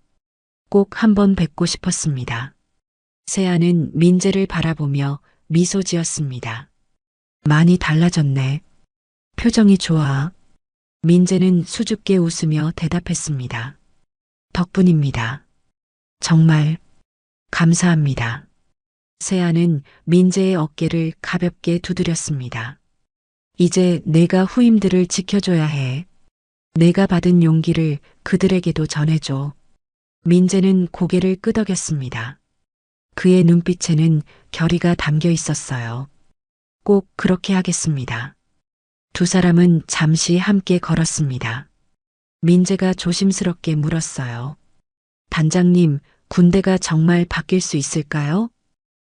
꼭 한번 뵙고 싶었습니다. 세아는 민재를 바라보며 미소 지었습니다. 많이 달라졌네. 표정이 좋아. 민재는 수줍게 웃으며 대답했습니다. 덕분입니다. 정말 감사합니다. 세아는 민재의 어깨를 가볍게 두드렸습니다. 이제 내가 후임들을 지켜줘야 해. 내가 받은 용기를 그들에게도 전해줘. 민재는 고개를 끄덕였습니다. 그의 눈빛에는 결의가 담겨 있었어요. 꼭 그렇게 하겠습니다. 두 사람은 잠시 함께 걸었습니다. 민재가 조심스럽게 물었어요. 단장님, 군대가 정말 바뀔 수 있을까요?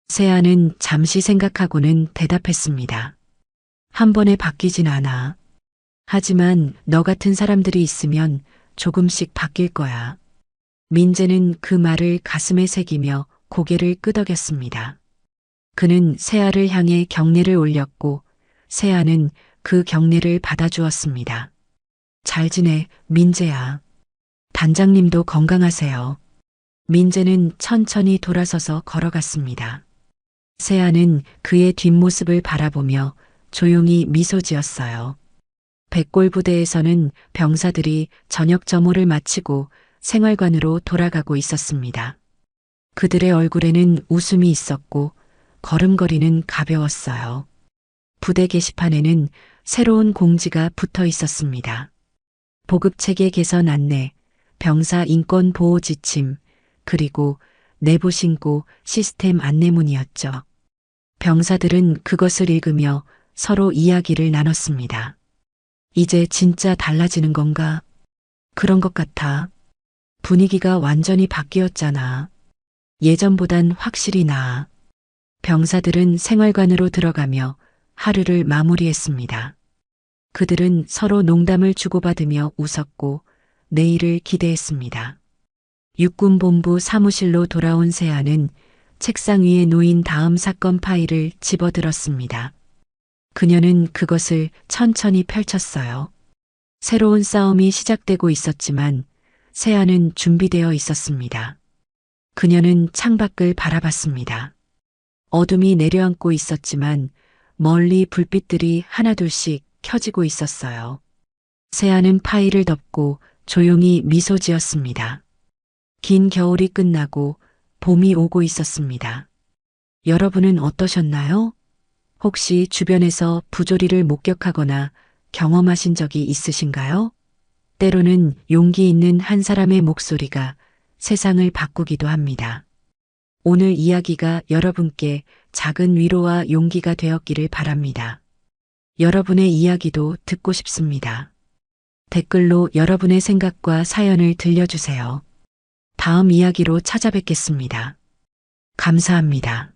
세아는 잠시 생각하고는 대답했습니다. 한 번에 바뀌진 않아. 하지만 너 같은 사람들이 있으면 조금씩 바뀔 거야. 민재는 그 말을 가슴에 새기며 고개를 끄덕였습니다. 그는 세아를 향해 경례를 올렸고 세아는 그 경례를 받아주었습니다. 잘 지내, 민재야. 단장님도 건강하세요. 민재는 천천히 돌아서서 걸어갔습니다. 세아는 그의 뒷모습을 바라보며 조용히 미소 지었어요. 백골부대에서는 병사들이 저녁 점호를 마치고 생활관으로 돌아가고 있었습니다. 그들의 얼굴에는 웃음이 있었고 걸음걸이는 가벼웠어요. 부대 게시판에는 새로운 공지가 붙어 있었습니다. 보급체계 개선 안내, 병사 인권 보호 지침, 그리고 내부 신고 시스템 안내문이었죠. 병사들은 그것을 읽으며 서로 이야기를 나눴습니다. 이제 진짜 달라지는 건가? 그런 것 같아. 분위기가 완전히 바뀌었잖아. 예전보단 확실히 나아. 병사들은 생활관으로 들어가며 하루를 마무리했습니다. 그들은 서로 농담을 주고받으며 웃었고 내일을 기대했습니다. 육군본부 사무실로 돌아온 세아는 책상 위에 놓인 다음 사건 파일을 집어들었습니다. 그녀는 그것을 천천히 펼쳤어요. 새로운 싸움이 시작되고 있었지만 세아는 준비되어 있었습니다. 그녀는 창밖을 바라봤습니다. 어둠이 내려앉고 있었지만 멀리 불빛들이 하나둘씩 켜지고 있었어요. 세아는 파일을 덮고 조용히 미소 지었습니다. 긴 겨울이 끝나고 봄이 오고 있었습니다. 여러분은 어떠셨나요? 혹시 주변에서 부조리를 목격하거나 경험하신 적이 있으신가요? 때로는 용기 있는 한 사람의 목소리가 세상을 바꾸기도 합니다. 오늘 이야기가 여러분께 작은 위로와 용기가 되었기를 바랍니다. 여러분의 이야기도 듣고 싶습니다. 댓글로 여러분의 생각과 사연을 들려주세요. 다음 이야기로 찾아뵙겠습니다. 감사합니다.